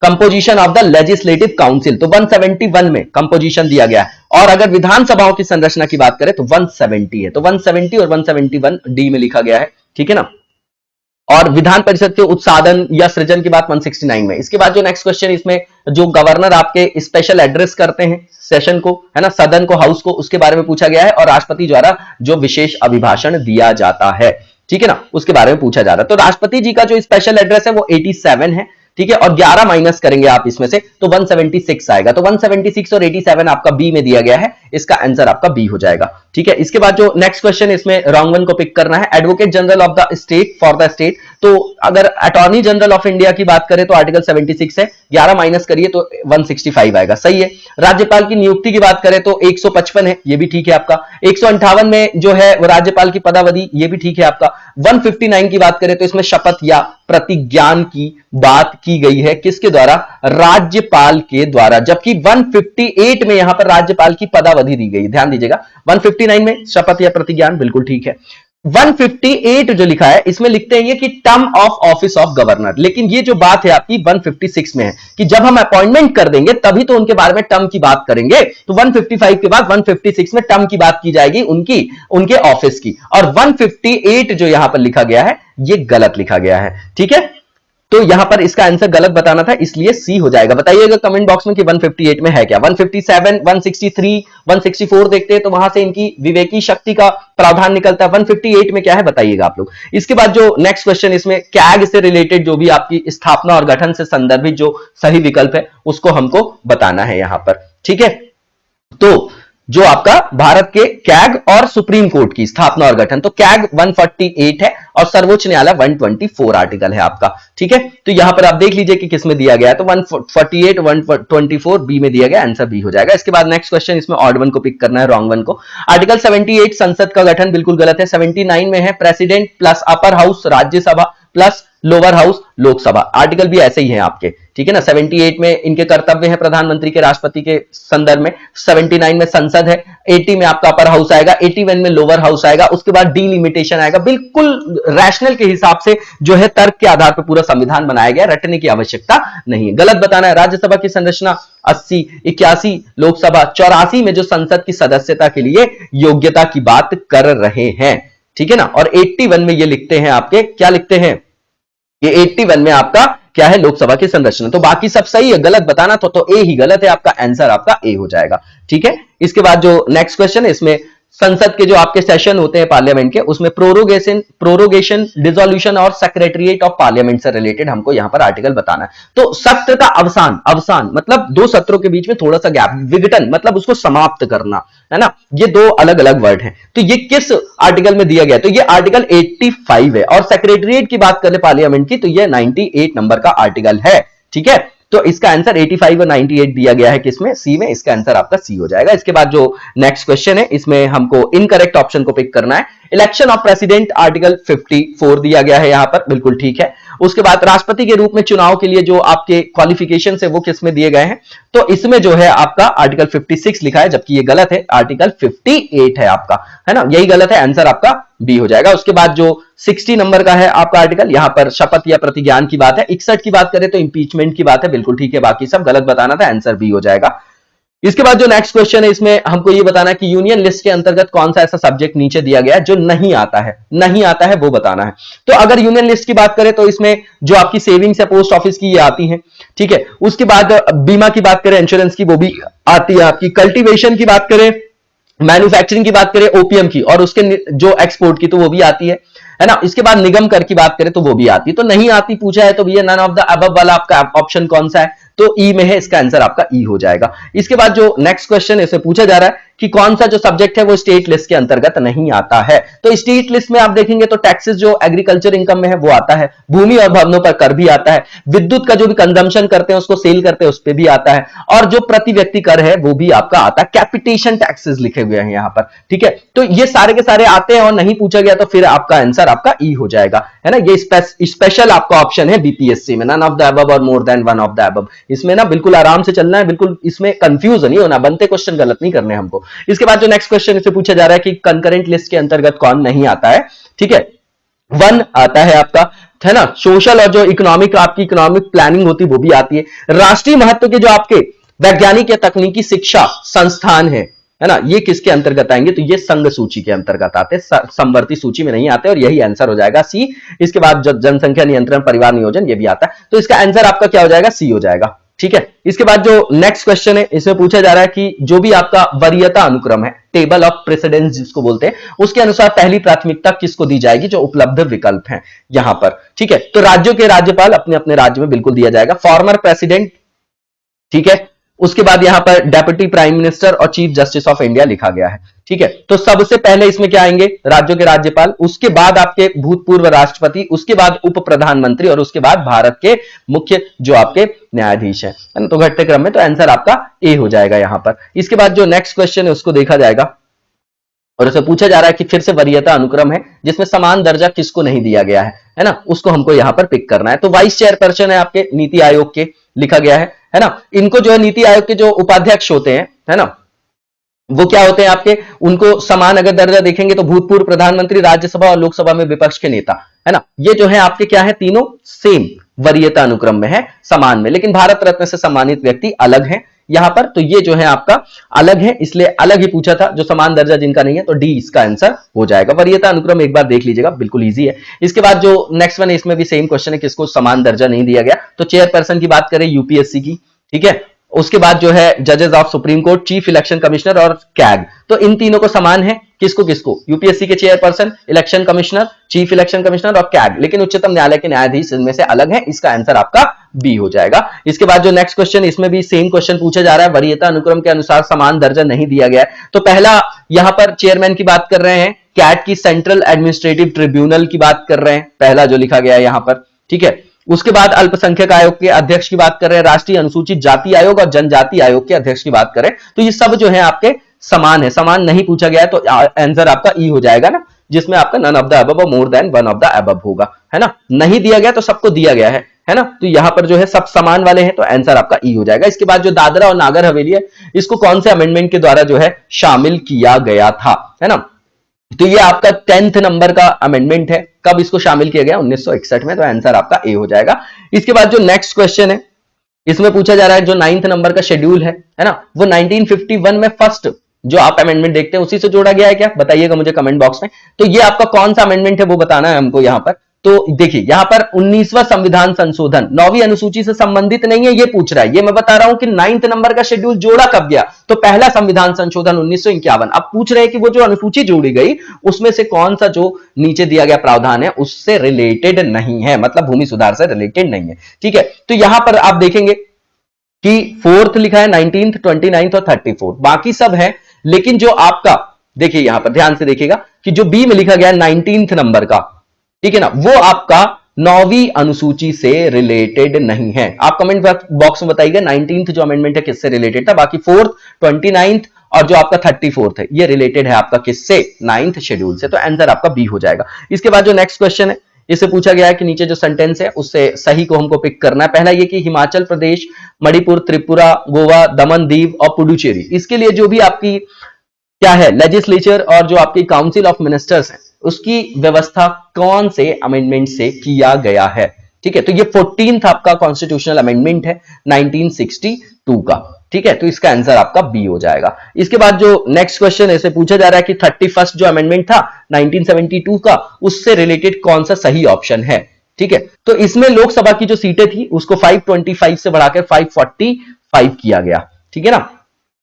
composition of the legislative council, तो 171 में कंपोजिशन दिया गया है। और अगर विधानसभाओं की संरचना की बात करें तो 170 है, तो 170 और 171 डी में लिखा गया है, ठीक है ना। और विधान परिषद के उत्साधन या सृजन की बात 169 में। इसके बाद जो नेक्स्ट क्वेश्चन, इसमें जो गवर्नर आपके स्पेशल एड्रेस करते हैं सेशन को, है ना, सदन को, हाउस को, उसके बारे में पूछा गया है। और राष्ट्रपति द्वारा जो विशेष अभिभाषण दिया जाता है, ठीक है ना, उसके बारे में पूछा जा रहा है। तो राष्ट्रपति जी का जो स्पेशल एड्रेस है वो 87 है, ठीक है, और 11 माइनस करेंगे आप इसमें से तो 176 आएगा। तो 176 और 87 आपका बी में दिया गया है, इसका आंसर आपका बी हो जाएगा, ठीक है। इसके बाद जो नेक्स्ट क्वेश्चन, इसमें रॉन्ग वन को पिक करना है। Advocate general of the state for the state, तो अगर अटॉर्नी जनरल ऑफ इंडिया की बात करें तो आर्टिकल 76 है, 11 माइनस करिए तो 165 आएगा, सही है। राज्यपाल की नियुक्ति की बात करें तो 155 है, ये भी ठीक है आपका। 158 में जो है वो राज्यपाल की पदावधि, ये भी ठीक है आपका। 159 की बात करें तो इसमें शपथ या प्रतिज्ञान की बात की गई है, किसके द्वारा, राज्यपाल के द्वारा, जबकि 158 में यहां पर राज्यपाल की पदावधि दी गई, ध्यान दीजिएगा। 159 में शपथ या प्रतिज्ञान, बिल्कुल ठीक है। 158 जो लिखा है इसमें लिखते हैं ये कि term of office of governor, लेकिन ये जो बात है आपकी 156 में है कि जब हम अपॉइंटमेंट कर देंगे तभी तो उनके बारे में टर्म की बात करेंगे। तो 155 के बाद 156 में टर्म की बात की जाएगी उनके ऑफिस की, और 158 जो यहां पर लिखा गया है ये गलत लिखा गया है, ठीक है। तो यहां पर इसका आंसर गलत बताना था, इसलिए सी हो जाएगा। बताइएगा कमेंट बॉक्स में कि 158 में है क्या। 157, 163, 164 देखते हैं तो वहां से इनकी विवेकी शक्ति का प्रावधान निकलता है। 158 में क्या है बताइएगा आप लोग। इसके बाद जो नेक्स्ट क्वेश्चन, इसमें कैग से रिलेटेड जो भी आपकी स्थापना और गठन से संदर्भित जो सही विकल्प है उसको हमको बताना है यहां पर, ठीक है। तो जो आपका भारत के कैग और सुप्रीम कोर्ट की स्थापना और गठन, तो कैग 148 है और सर्वोच्च न्यायालय 124 आर्टिकल है आपका, ठीक है। तो यहां पर आप देख लीजिए कि किसमें दिया गया है, तो 148, 124 बी में दिया गया, आंसर बी हो जाएगा। इसके बाद नेक्स्ट क्वेश्चन, इसमें ऑड वन को पिक करना है, रॉन्ग वन को। आर्टिकल 78 संसद का गठन, बिल्कुल गलत है। 79 में है president plus upper house Rajya Sabha plus lower house Lok Sabha, article भी ऐसे ही है आपके, ठीक है ना। 78 में इनके कर्तव्य है प्रधानमंत्री के, राष्ट्रपति के संदर्भ में। 79 में संसद है, 80 में आपका अपर हाउस आएगा, 81 में लोअर हाउस आएगा, उसके बाद डीलिमिटेशन आएगा। बिल्कुल रैशनल के हिसाब से जो है तर्क के आधार पर पूरा संविधान बनाया गया, रटने की आवश्यकता नहीं है। गलत बताना है। राज्यसभा की संरचना 80, 81, लोकसभा 84 में जो संसद की सदस्यता के लिए योग्यता की बात कर रहे हैं, ठीक है ना। और 81 में ये लिखते हैं आपके, क्या लिखते हैं, ये 81 में आपका क्या है, लोकसभा की संरचना। तो बाकी सब सही है, गलत बताना तो ए ही गलत है आपका, आंसर आपका ए हो जाएगा, ठीक है। इसके बाद जो नेक्स्ट क्वेश्चन है, इसमें संसद के जो आपके सेशन होते हैं पार्लियामेंट के, उसमें प्रोरोगेशन, डिसोल्यूशन और सेक्रेटरिएट ऑफ पार्लियामेंट से रिलेटेड हमको यहां पर आर्टिकल बताना है। तो सत्र का अवसान मतलब दो सत्रों के बीच में थोड़ा सा गैप, विघटन मतलब उसको समाप्त करना, है ना, ये दो अलग अलग वर्ड हैं। तो ये किस आर्टिकल में दिया गया? तो ये आर्टिकल 85 है। और सेक्रेटरिएट की बात करें पार्लियामेंट की, तो ये 98 नंबर का आर्टिकल है। ठीक है, तो इसका आंसर 85 और 98 दिया गया है किसमें? सी में। इसका आंसर आपका सी हो जाएगा। इसके बाद जो नेक्स्ट क्वेश्चन है, इसमें हमको इनकरेक्ट ऑप्शन को पिक करना है। इलेक्शन ऑफ प्रेसिडेंट आर्टिकल 54 दिया गया है यहां पर, बिल्कुल ठीक है। उसके बाद राष्ट्रपति के रूप में चुनाव के लिए जो आपके क्वालिफिकेशन है वो किसमें दिए गए हैं? तो इसमें जो है आपका आर्टिकल 56 लिखा है, जबकि ये गलत है, आर्टिकल 58 है आपका, है ना, यही गलत है, आंसर आपका बी हो जाएगा। उसके बाद जो 60 नंबर का है आपका आर्टिकल, यहां पर शपथ या प्रतिज्ञान की बात है। 61 की बात करें तो इंपीचमेंट की बात है, बिल्कुल ठीक है, बाकी सब गलत बताना था, आंसर बी हो जाएगा। इसके बाद जो नेक्स्ट क्वेश्चन है, इसमें हमको ये बताना है कि यूनियन लिस्ट के अंतर्गत कौन सा ऐसा सब्जेक्ट नीचे दिया गया है जो नहीं आता है वो बताना है। तो अगर यूनियन लिस्ट की बात करें तो इसमें जो आपकी सेविंग्स है पोस्ट ऑफिस की, ये आती है, ठीक है। उसके बाद बीमा की बात करें, इंश्योरेंस की, वो भी आती है आपकी। कल्टीवेशन की बात करें, मैन्युफैक्चरिंग की बात करें, ओपीएम की, और उसके जो एक्सपोर्ट की, तो वो भी आती है ना। इसके बाद निगम कर की बात करें तो वो भी आती है। तो नहीं आती पूछा है तो भैया नन ऑफ द अबव वाला आपका ऑप्शन कौन सा है? तो ई में है, इसका आंसर आपका ई हो जाएगा। इसके बाद जो नेक्स्ट क्वेश्चन है, इसमें पूछा जा रहा है कि कौन सा जो सब्जेक्ट है वो स्टेट लिस्ट के अंतर्गत नहीं आता है। तो स्टेट लिस्ट में आप देखेंगे तो टैक्सेस जो एग्रीकल्चर इनकम में है वो आता है, भूमि और भवनों पर कर भी आता है, विद्युत का जो भी कंजम्पशन करते हैं उसको सेल करते हैं उस पर भी आता है, और जो प्रति व्यक्ति कर है वो भी आपका आता है। कैपिटेशन टैक्सेस लिखे हुए हैं यहां पर, ठीक है। तो ये सारे के सारे आते हैं और नहीं पूछा गया तो फिर आपका आंसर आपका ई हो जाएगा, है ना। ये स्पेशल आपका ऑप्शन है बीपीएससी में, नन ऑफ द अबव और मोर than one of the above. इसमें ना बिल्कुल आराम से चलना है, बिल्कुल इसमें कंफ्यूज नहीं होना, बनते क्वेश्चन गलत नहीं करने हमको। इसके बाद जो नेक्स्ट क्वेश्चन इससे पूछा जा रहा है कि कंकरेंट लिस्ट के अंतर्गत कौन नहीं आता है, ठीक है। वन आता है आपका, है ना। सोशल और जो इकोनॉमिक आपकी इकोनॉमिक प्लानिंग होती है वो भी आती है। राष्ट्रीय महत्व के जो आपके वैज्ञानिक या तकनीकी शिक्षा संस्थान है ना, ये किसके अंतर्गत आएंगे? तो ये संघ सूची के अंतर्गत आते, समवर्ती सूची में नहीं आते, और यही आंसर हो जाएगा सी। इसके बाद जनसंख्या नियंत्रण, परिवार नियोजन, ये भी आता है, तो इसका आंसर आपका क्या हो जाएगा? सी हो जाएगा, ठीक है। इसके बाद जो नेक्स्ट क्वेश्चन है, इसमें पूछा जा रहा है कि जो भी आपका वरीयता अनुक्रम है, टेबल ऑफ प्रेसिडेंस जिसको बोलते हैं, उसके अनुसार पहली प्राथमिकता किसको दी जाएगी? जो उपलब्ध विकल्प हैं यहां पर, ठीक है। तो राज्यों के राज्यपाल अपने अपने राज्य में बिल्कुल दिया जाएगा। फॉर्मर प्रेसिडेंट, ठीक है। उसके बाद यहां पर डेप्यूटी प्राइम मिनिस्टर और चीफ जस्टिस ऑफ इंडिया लिखा गया है, ठीक है। तो सबसे पहले इसमें क्या आएंगे? राज्यों के राज्यपाल, उसके बाद आपके भूतपूर्व राष्ट्रपति, उसके बाद उप प्रधानमंत्री, और उसके बाद भारत के मुख्य जो आपके न्यायाधीश है ना। तो घटते क्रम में, तो आंसर आपका ए हो जाएगा यहां पर। इसके बाद जो नेक्स्ट क्वेश्चन है उसको देखा जाएगा, और उसे पूछा जा रहा है कि फिर से वरीयता अनुक्रम है जिसमें समान दर्जा किसको नहीं दिया गया है ना, उसको हमको यहां पर पिक करना है। तो वाइस चेयरपर्सन है आपके नीति आयोग के, लिखा गया है ना। इनको जो है नीति आयोग के जो उपाध्यक्ष होते हैं, है ना, वो क्या होते हैं आपके? उनको समान अगर दर्जा देखेंगे तो भूतपूर्व प्रधानमंत्री, राज्यसभा और लोकसभा में विपक्ष के नेता, है ना, ये जो है आपके क्या है? तीनों सेम वरीयता अनुक्रम में है, समान में, लेकिन भारत रत्न से सम्मानित व्यक्ति अलग है यहां पर। तो ये जो है आपका अलग है, इसलिए अलग ही पूछा था। जो समान दर्जा जिनका नहीं है, तो डी इसका आंसर हो जाएगा। वरीयता अनुक्रम एक बार देख लीजिएगा, बिल्कुल इजी है। इसके बाद जो नेक्स्ट वन है, इसमें भी सेम क्वेश्चन है, किसको समान दर्जा नहीं दिया गया? तो चेयरपर्सन की बात करें यूपीएससी की, ठीक है। उसके बाद जो है जजेस of supreme court, chief election commissioner और कैग, तो इन तीनों को समान है। किसको किसको? यूपीएससी के chairperson, election commissioner, chief election commissioner और कैग, लेकिन उच्चतम न्यायालय के न्यायाधीश इनमें से अलग है। इसका आंसर आपका बी हो जाएगा। इसके बाद जो नेक्स्ट क्वेश्चन, इसमें भी सेम क्वेश्चन पूछा जा रहा है, वरीयता अनुक्रम के अनुसार समान दर्जा नहीं दिया गया है। तो पहला यहां पर चेयरमैन की बात कर रहे हैं, कैट की सेंट्रल एडमिनिस्ट्रेटिव ट्रिब्यूनल की बात कर रहे हैं, पहला जो लिखा गया है यहां पर, ठीक है। उसके बाद अल्पसंख्यक आयोग के अध्यक्ष की बात कर रहे हैं, राष्ट्रीय अनुसूचित जाति आयोग और जनजाति आयोग के अध्यक्ष की बात करें, तो ये सब जो है आपके समान है। समान नहीं पूछा गया है तो आंसर आपका ई हो जाएगा ना, जिसमें आपका नन ऑफ द अबव और मोर than one of the above होगा, है ना। नहीं दिया गया तो सबको दिया गया है ना। तो यहां पर जो है सब समान वाले हैं, तो आंसर आपका ई हो जाएगा। इसके बाद जो दादरा और नागर हवेली है, इसको कौन से अमेंडमेंट के द्वारा जो है शामिल किया गया था, है ना। तो ये आपका 10th नंबर का अमेंडमेंट है। कब इसको शामिल किया गया? 1961 में। तो आंसर आपका ए हो जाएगा। इसके बाद जो नेक्स्ट क्वेश्चन है, इसमें पूछा जा रहा है जो 9th नंबर का शेड्यूल है ना, वो 1951 में फर्स्ट जो आप अमेंडमेंट देखते हैं उसी से जोड़ा गया है क्या? बताइएगा मुझे कमेंट बॉक्स में। तो ये आपका कौन सा अमेंडमेंट है वो बताना है हमको यहां पर। तो देखिए यहां पर 19वां संविधान संशोधन 9वीं अनुसूची से संबंधित नहीं है, ये पूछ रहा है। ये मैं बता रहा हूं कि 9th नंबर का शेड्यूल जोड़ा कब गया, तो पहला संविधान संशोधन 1951। अब पूछ रहे हैं कि वो जो अनुसूची जोड़ी गई उसमें से कौन सा जो नीचे दिया गया प्रावधान है उससे रिलेटेड नहीं है, मतलब भूमि सुधार से रिलेटेड नहीं है। ठीक है, तो यहां पर आप देखेंगे कि 4th लिखा है, 19th, 29th और 34th, बाकी सब है। लेकिन जो आपका देखिए यहां पर ध्यान से देखिएगा कि जो बी में लिखा गया है 19th नंबर का, ठीक है ना, वो आपका 9वीं अनुसूची से रिलेटेड नहीं है। आप कमेंट बॉक्स में बताइएगा 19th जो अमेंडमेंट है किससे रिलेटेड था। बाकी 4th, 29th और जो आपका 34th है ये रिलेटेड है आपका किससे, 9th शेड्यूल से। तो आंसर आपका बी हो जाएगा। इसके बाद जो नेक्स्ट क्वेश्चन है इससे पूछा गया है कि नीचे जो सेंटेंस है उससे सही को हमको पिक करना है। पहला ये कि हिमाचल प्रदेश, मणिपुर, त्रिपुरा, गोवा, दमन दीव और पुडुचेरी, इसके लिए जो भी आपकी क्या है लेजिस्लेचर और जो आपकी काउंसिल ऑफ मिनिस्टर्स है उसकी व्यवस्था कौन से अमेंडमेंट से किया गया है। ठीक है, तो ये 14th आपका कॉन्स्टिट्यूशनल अमेंडमेंट है 1962 का। ठीक है, तो इसका आंसर आपका बी हो जाएगा। इसके बाद जो नेक्स्ट क्वेश्चन है इसे पूछा जा रहा है कि 31st जो अमेंडमेंट था 1972 का उससे रिलेटेड कौन सा सही ऑप्शन है। ठीक है, तो इसमें लोकसभा की जो सीटें थी उसको 525 से बढ़ाकर 545 किया गया। ठीक है ना,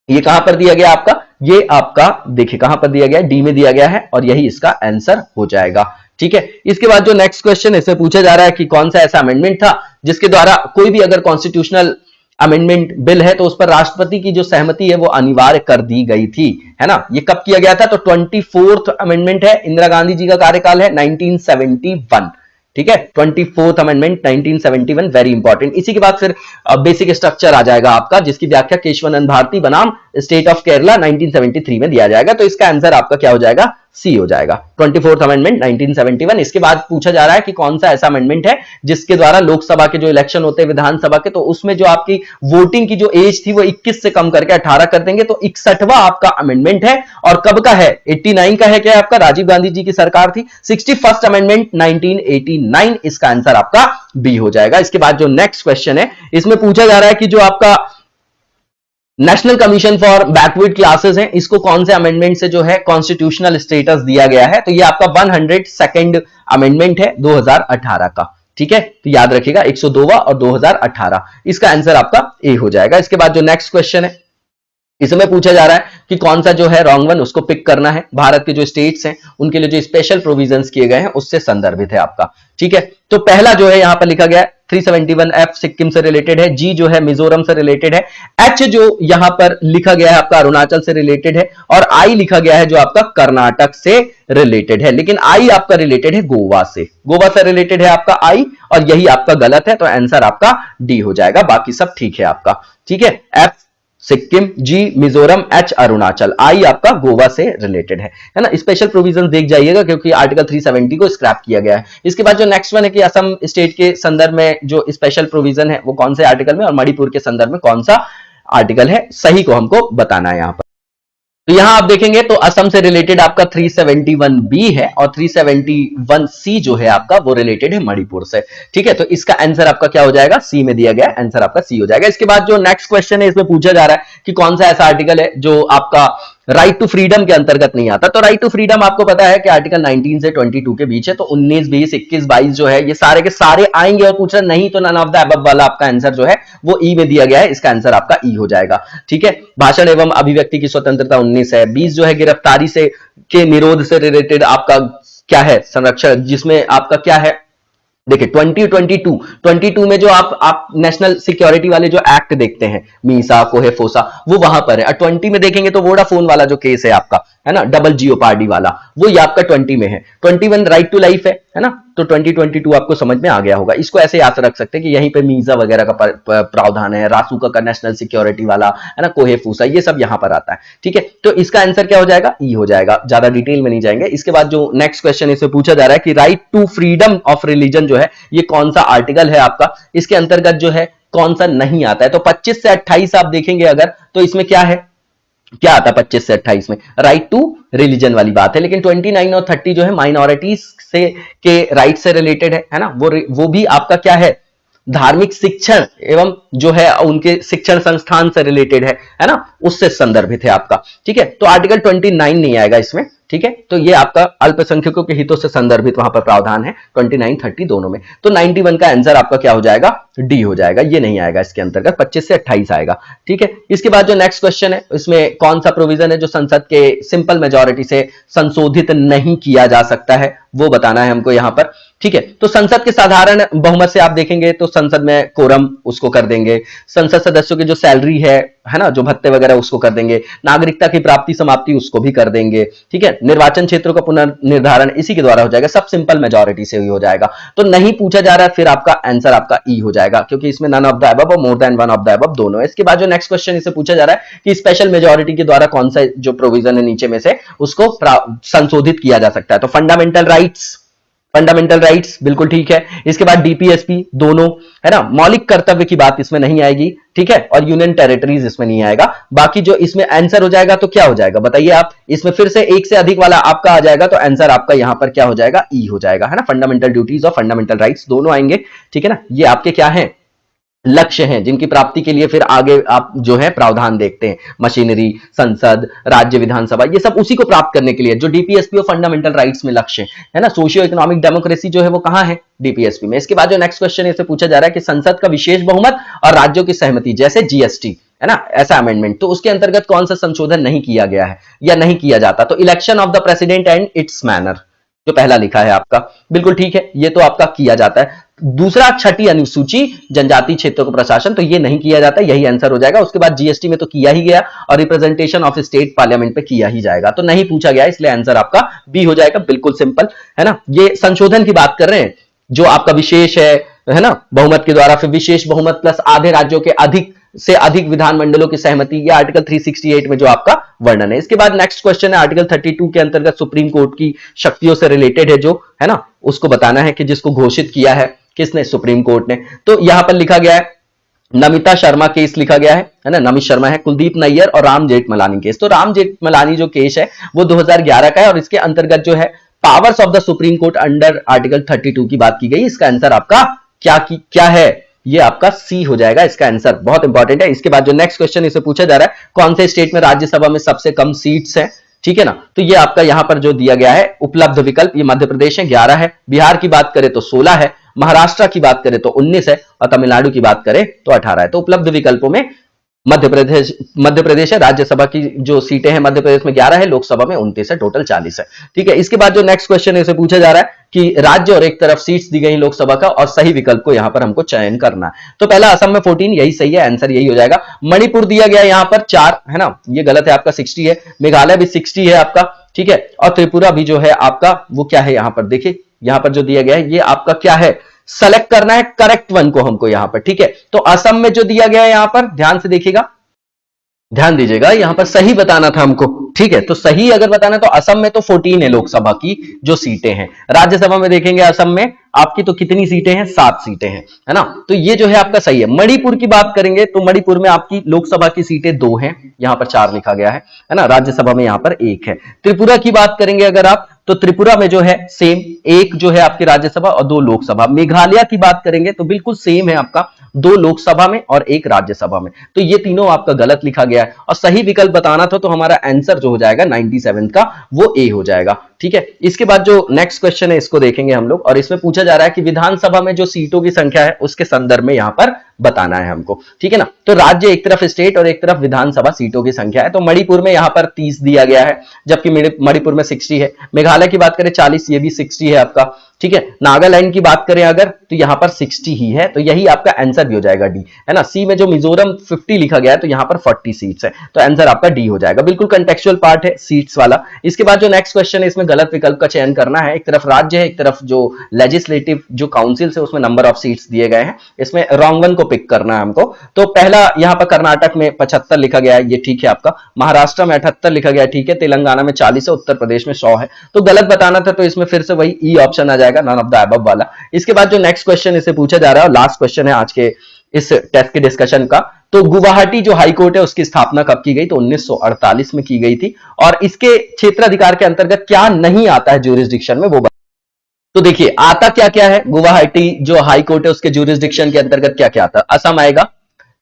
ये कहां पर दिया गया आपका, ये आपका देखिए कहां पर दिया गया, डी में दिया गया है और यही इसका आंसर हो जाएगा। ठीक है, इसके बाद जो नेक्स्ट क्वेश्चन इससे पूछा जा रहा है कि कौन सा ऐसा अमेंडमेंट था जिसके द्वारा कोई भी अगर कॉन्स्टिट्यूशनल अमेंडमेंट बिल है तो उस पर राष्ट्रपति की जो सहमति है वो अनिवार्य कर दी गई थी, है ना। ये कब किया गया था, तो 24th अमेंडमेंट है, इंदिरा गांधी जी का कार्यकाल है 1971। ठीक है, 24th अमेंडमेंट 1971, वेरी इंपॉर्टेंट। इसी के बाद फिर बेसिक स्ट्रक्चर आ जाएगा आपका जिसकी व्याख्या केशवानंद भारती बनाम स्टेट ऑफ केरला 1973 में दिया जाएगा। तो इसका आंसर आपका क्या हो जाएगा, सी हो जाएगा, 24th अमेंडमेंट 1971। इसके बाद पूछा जा रहा है कि कौन सा ऐसा अमेंडमेंट है जिसके द्वारा लोकसभा के जो इलेक्शन होते हैं विधानसभा के, तो उसमें जो आपकी वोटिंग की जो एज थी वो 21 से कम करके 18 कर देंगे। तो 61वां आपका अमेंडमेंट है और कब का है, 89 का है, क्या है आपका, राजीव गांधी जी की सरकार थी। 61st अमेंडमेंट 1989, इसका आंसर आपका बी हो जाएगा। इसके बाद जो नेक्स्ट क्वेश्चन है इसमें पूछा जा रहा है कि जो आपका national commission for backward classes है इसको कौन से अमेंडमेंट से जो है कॉन्स्टिट्यूशनल स्टेटस दिया गया है। तो ये आपका 102nd अमेंडमेंट है 2018 का। ठीक है, तो याद रखिएगा 102वां और 2018, इसका आंसर आपका ए हो जाएगा। इसके बाद जो नेक्स्ट क्वेश्चन है इसमें पूछा जा रहा है कि कौन सा जो है रॉन्ग वन उसको पिक करना है। भारत के जो स्टेट्स हैं उनके लिए जो स्पेशल प्रोविजंस किए गए हैं उससे संदर्भित है आपका। ठीक है, तो पहला जो है यहां पर लिखा गया है 371F सिक्किम से रिलेटेड है, जी जो है मिजोरम से रिलेटेड है, एच जो यहां पर लिखा गया है आपका अरुणाचल से रिलेटेड है और आई लिखा गया है जो आपका कर्नाटक से रिलेटेड है। लेकिन आई आपका रिलेटेड है गोवा से रिलेटेड है आपका आई, और यही आपका गलत है। तो आंसर आपका डी हो जाएगा, बाकी सब ठीक है आपका। ठीक है, एफ सिक्किम, जी मिजोरम, एच अरुणाचल, आई आपका गोवा से रिलेटेड है ना। स्पेशल प्रोविजन देख जाइएगा क्योंकि आर्टिकल 370 को स्क्रैप किया गया है। इसके बाद जो नेक्स्ट वन है कि असम स्टेट के संदर्भ में जो स्पेशल प्रोविजन है वो कौन से आर्टिकल में और मणिपुर के संदर्भ में कौन सा आर्टिकल है, सही को हमको बताना है यहां पर। तो यहां आप देखेंगे तो असम से रिलेटेड आपका 371B है और 371C जो है आपका वो रिलेटेड है मणिपुर से। ठीक है, तो इसका आंसर आपका क्या हो जाएगा, सी में दिया गया, आंसर आपका सी हो जाएगा। इसके बाद जो नेक्स्ट क्वेश्चन है इसमें पूछा जा रहा है कि कौन सा ऐसा आर्टिकल है जो आपका राइट टू फ्रीडम के अंतर्गत नहीं आता। तो राइट टू फ्रीडम आपको पता है कि आर्टिकल 19 से 22 के बीच है, तो 19, 20, 21, 22 जो है ये सारे के सारे आएंगे। और पूछ रहा नहीं तो नन ऑफ द अबव वाला आपका आंसर जो है वो ई में दिया गया है, इसका आंसर आपका ई हो जाएगा। ठीक है, भाषण एवं अभिव्यक्ति की स्वतंत्रता 19 है, 20 जो है गिरफ्तारी से के निरोध से रिलेटेड आपका क्या है संरक्षण, जिसमें आपका क्या है देखिए 22 में जो आप नेशनल सिक्योरिटी वाले जो एक्ट देखते हैं मीसा कोहे फोसा वो वहां पर है। और 20 में देखेंगे तो वोडाफोन वाला जो केस है आपका, है ना, डबल जियोपार्डी वाला, वो ये आपका 20 में है। 21 राइट टू लाइफ है ना, तो 2022 आपको समझ में आ गया होगा। इसको ऐसे याद रख सकते हैं कि यहीं पे मीसा वगैरह का प्रावधान है, रासुका का नेशनल सिक्योरिटी वाला, है ना, कोहे फूसा, ये सब यहां पर आता है। ठीक है, तो इसका आंसर क्या हो जाएगा, ई हो जाएगा, ज्यादा डिटेल में नहीं जाएंगे। इसके बाद जो नेक्स्ट क्वेश्चन इससे पूछा जा रहा है कि right to freedom of religion जो है ये कौन सा आर्टिकल है आपका, इसके अंतर्गत जो है कौन सा नहीं आता है। तो 25 से 28 आप देखेंगे अगर, तो इसमें क्या है, क्या आता है 25 से 28 में, राइट टू रिलीजन वाली बात है। लेकिन 29 और 30 जो है माइनॉरिटीज से के राइट से रिलेटेड है ना, वो भी आपका क्या है, धार्मिक शिक्षण एवं जो है उनके शिक्षण संस्थान से रिलेटेड है ना, उससे संदर्भित है आपका। ठीक है, तो आर्टिकल 29 नहीं आएगा इसमें। ठीक है, तो ये आपका अल्पसंख्यकों के हितों से संदर्भित वहां पर प्रावधान है 29, 30 दोनों में। तो 91 का आंसर आपका क्या हो जाएगा, डी हो जाएगा, ये नहीं आएगा इसके अंतर्गत, 25 से 28 आएगा। ठीक है, इसके बाद जो नेक्स्ट क्वेश्चन है, इसमें कौन सा प्रोविजन है जो संसद के सिंपल मेजोरिटी से संशोधित नहीं किया जा सकता है, वो बताना है हमको यहां पर। ठीक है, तो संसद के साधारण बहुमत से आप देखेंगे तो संसद में कोरम उसको कर देंगे, संसद सदस्यों की जो सैलरी है ना, जो भत्ते वगैरह उसको कर देंगे, नागरिकता की प्राप्ति समाप्ति उसको भी कर देंगे। ठीक है, निर्वाचन क्षेत्रों का पुनर्निर्धारण इसी के द्वारा हो जाएगा, सब सिंपल मेजोरिटी से ही हो जाएगा। तो नहीं पूछा जा रहा है, फिर आपका आंसर आपका ई हो जाएगा, क्योंकि इसमें नन ऑफ द अबव और मोर than one of the above दोनों है। इसके बाद जो नेक्स्ट क्वेश्चन इसे पूछा जा रहा है कि स्पेशल मेजोरिटी के द्वारा कौन सा जो प्रोविजन है नीचे में से उसको संशोधित किया जा सकता है। तो फंडामेंटल राइट्स बिल्कुल ठीक है। इसके बाद डीपीएसपी दोनों है ना, मौलिक कर्तव्य की बात इसमें नहीं आएगी। ठीक है, और यूनियन टेरिटरीज इसमें नहीं आएगा। बाकी जो इसमें आंसर हो जाएगा तो क्या हो जाएगा बताइए आप, इसमें फिर से एक से अधिक वाला आपका आ जाएगा, तो आंसर आपका यहां पर क्या हो जाएगा, ई हो जाएगा, है ना। फंडामेंटल ड्यूटीज और फंडामेंटल राइट्स दोनों आएंगे। ठीक है ना, ये आपके क्या है, लक्ष्य हैं, जिनकी प्राप्ति के लिए फिर आगे आप जो है प्रावधान देखते हैं, मशीनरी, संसद, राज्य विधानसभा, ये सब उसी को प्राप्त करने के लिए जो डीपीएसपी और फंडामेंटल राइट्स में लक्ष्य है ना। सोशियो इकोनॉमिक डेमोक्रेसी जो है वो कहां है, डीपीएसपी में। इसके बाद जो नेक्स्ट क्वेश्चन इसे पूछा जा रहा है कि संसद का विशेष बहुमत और राज्यों की सहमति, जैसे जीएसटी है ना, ऐसा अमेंडमेंट, तो उसके अंतर्गत कौन सा संशोधन नहीं किया गया है या नहीं किया जाता। तो election of the president and it's manner जो पहला लिखा है आपका, बिल्कुल ठीक है, ये तो आपका किया जाता है। दूसरा, छठी अनुसूची जनजाति क्षेत्रों का प्रशासन, तो ये नहीं किया जाता, यही आंसर हो जाएगा। उसके बाद जीएसटी में तो किया ही गया और रिप्रेजेंटेशन ऑफ स्टेट पार्लियामेंट पे किया ही जाएगा, तो नहीं पूछा गया, इसलिए आंसर आपका बी हो जाएगा, बिल्कुल सिंपल है ना। ये संशोधन की बात कर रहे हैं, जो आपका विशेष है ना, बहुमत के द्वारा, फिर विशेष बहुमत प्लस आधे राज्यों के अधिक से अधिक विधानमंडलों की सहमति, ये आर्टिकल 368 में जो आपका वर्णन है। इसके बाद नेक्स्ट क्वेश्चन है आर्टिकल 32 के अंतर्गत सुप्रीम कोर्ट की शक्तियों से रिलेटेड है, जो है ना, उसको बताना है कि जिसको घोषित किया है किसने, सुप्रीम कोर्ट ने। तो यहां पर लिखा गया है नमिता शर्मा केस लिखा गया है ना, नमित शर्मा है, कुलदीप नैयर और राम जेठमलानी केस। तो राम जेठमलानी जो केस है वो 2011 का है और इसके अंतर्गत जो है powers of the supreme court under article 32 की बात की गई। इसका आंसर आपका क्या है, ये आपका सी हो जाएगा, इसका आंसर बहुत इंपॉर्टेंट है। इसके बाद जो नेक्स्ट क्वेश्चन इसे पूछा जा रहा है, कौन से स्टेट में राज्यसभा में सबसे कम सीट्स है, ठीक है ना। तो ये आपका यहां पर जो दिया गया है उपलब्ध विकल्प, ये मध्य प्रदेश है 11 है, बिहार की बात करें तो 16 है, महाराष्ट्र की बात करें तो 19 है और तमिलनाडु की बात करें तो 18 है। तो उपलब्ध विकल्पों में मध्य प्रदेश है। राज्यसभा की जो सीटें हैं मध्य प्रदेश में 11 है, लोकसभा में 29 है, टोटल 40 है। ठीक है, इसके बाद जो नेक्स्ट क्वेश्चन है इसे पूछा जा रहा है कि राज्य और एक तरफ सीट्स दी गई लोकसभा का और सही विकल्प को यहां पर हमको चयन करना है। तो पहला असम में 14, यही सही है, आंसर यही हो जाएगा। मणिपुर दिया गया यहां पर 4 है ना, ये गलत है, आपका 60 है। मेघालय भी 60 है आपका, ठीक है, और त्रिपुरा भी जो है आपका वो क्या है, यहां पर देखिए, यहां पर जो दिया गया है ये आपका क्या है, सेलेक्ट करना है करेक्ट वन को हमको यहां पर। ठीक है, तो असम में जो दिया गया है यहां पर ध्यान से देखिएगा, ध्यान दीजिएगा, यहां पर सही बताना था हमको। ठीक है, तो सही अगर बताना तो असम में तो 14 है लोकसभा की जो सीटें हैं। राज्यसभा में देखेंगे असम में आपकी तो कितनी सीटें हैं, 7 सीटें हैं, है ना। तो ये जो है आपका सही है। मणिपुर की बात करेंगे तो मणिपुर में आपकी लोकसभा की सीटें 2 हैं, यहां पर 4 लिखा गया है ना। राज्यसभा में यहां पर 1 है। त्रिपुरा की बात करेंगे अगर आप, तो त्रिपुरा में जो है सेम 1 जो है आपकी राज्यसभा और 2 लोकसभा। मेघालय की बात करेंगे तो बिल्कुल सेम है आपका, 2 लोकसभा में और 1 राज्यसभा में। तो ये तीनों आपका गलत लिखा गया है और सही विकल्प बताना था, तो हमारा आंसर जो हो जाएगा 97 का वो ए हो जाएगा। ठीक है, इसके बाद जो नेक्स्ट क्वेश्चन है इसको देखेंगे हम लोग और इसमें पूछा जा रहा है कि विधानसभा में जो सीटों की संख्या है उसके संदर्भ में यहां पर बताना है हमको। ठीक है ना, तो राज्य एक तरफ स्टेट और एक तरफ विधानसभा सीटों की संख्या है। तो मणिपुर में यहां पर 30 दिया गया है, जबकि मणिपुर में 60 है। मेघालय की बात करें 40, ये भी 60 है आपका। ठीक है, नागालैंड की बात करें अगर तो यहां पर 60 ही है, तो यही आपका आंसर भी हो जाएगा डी, है ना। सी में जो मिजोरम 50 लिखा गया है तो यहां पर 40 सीट्स है, तो आंसर आपका डी हो जाएगा। बिल्कुल कंटेक्चुअल पार्ट है सीट्स वाला। इसके बाद जो नेक्स्ट क्वेश्चन है इसमें गलत विकल्प का चयन करना है। एक तरफ राज्य है, एक तरफ जो लेजिस्लेटिव जो काउंसिल है उसमें नंबर ऑफ सीट्स दिए गए हैं, इसमें रॉन्ग वन को पिक करना है हमको। तो पहला यहां पर कर्नाटक में 75 लिखा गया है, ये ठीक है आपका। महाराष्ट्र में 78 लिखा गया है, ठीक है। तेलंगाना में 40 है, उत्तर प्रदेश में 100 है। तो गलत बताना था, तो इसमें फिर से वही ई ऑप्शन आ जाएगा, नन ऑफ द अबव वाला। इसके बाद जो नेक्स्ट क्वेश्चन इसे पूछा जा रहा है और लास्ट क्वेश्चन है आज के इस टेस्ट के डिस्कशन का, तो गुवाहाटी जो हाई कोर्ट है उसकी स्थापना कब की गई, तो 1948 में की गई थी। और इसके क्षेत्राधिकार के अंतर्गत क्या नहीं आता है ज्यूरिसडिक्शन में, वो तो देखिए आता क्या क्या है। गुवाहाटी जो हाई कोर्ट है उसके ज्यूरिसडिक्शन के अंतर्गत क्या क्या आता है, असम आएगा,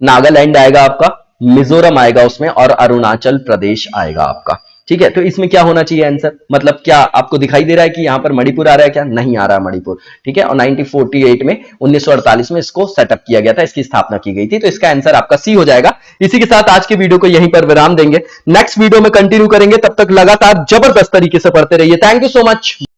नागालैंड आएगा आपका, मिजोरम आएगा उसमें और अरुणाचल प्रदेश आएगा आपका। ठीक है, तो इसमें क्या होना चाहिए आंसर? मतलब क्या आपको दिखाई दे रहा है कि यहां पर मणिपुर आ रहा है क्या? नहीं आ रहा मणिपुर। ठीक है, और 1948 में 1948 में इसको सेटअप किया गया था, इसकी स्थापना की गई थी। तो इसका आंसर आपका सी हो जाएगा। इसी के साथ आज के वीडियो को यहीं पर विराम देंगे, नेक्स्ट वीडियो में कंटिन्यू करेंगे। तब तक लगातार जबरदस्त तरीके से पढ़ते रहिए। Thank you so much.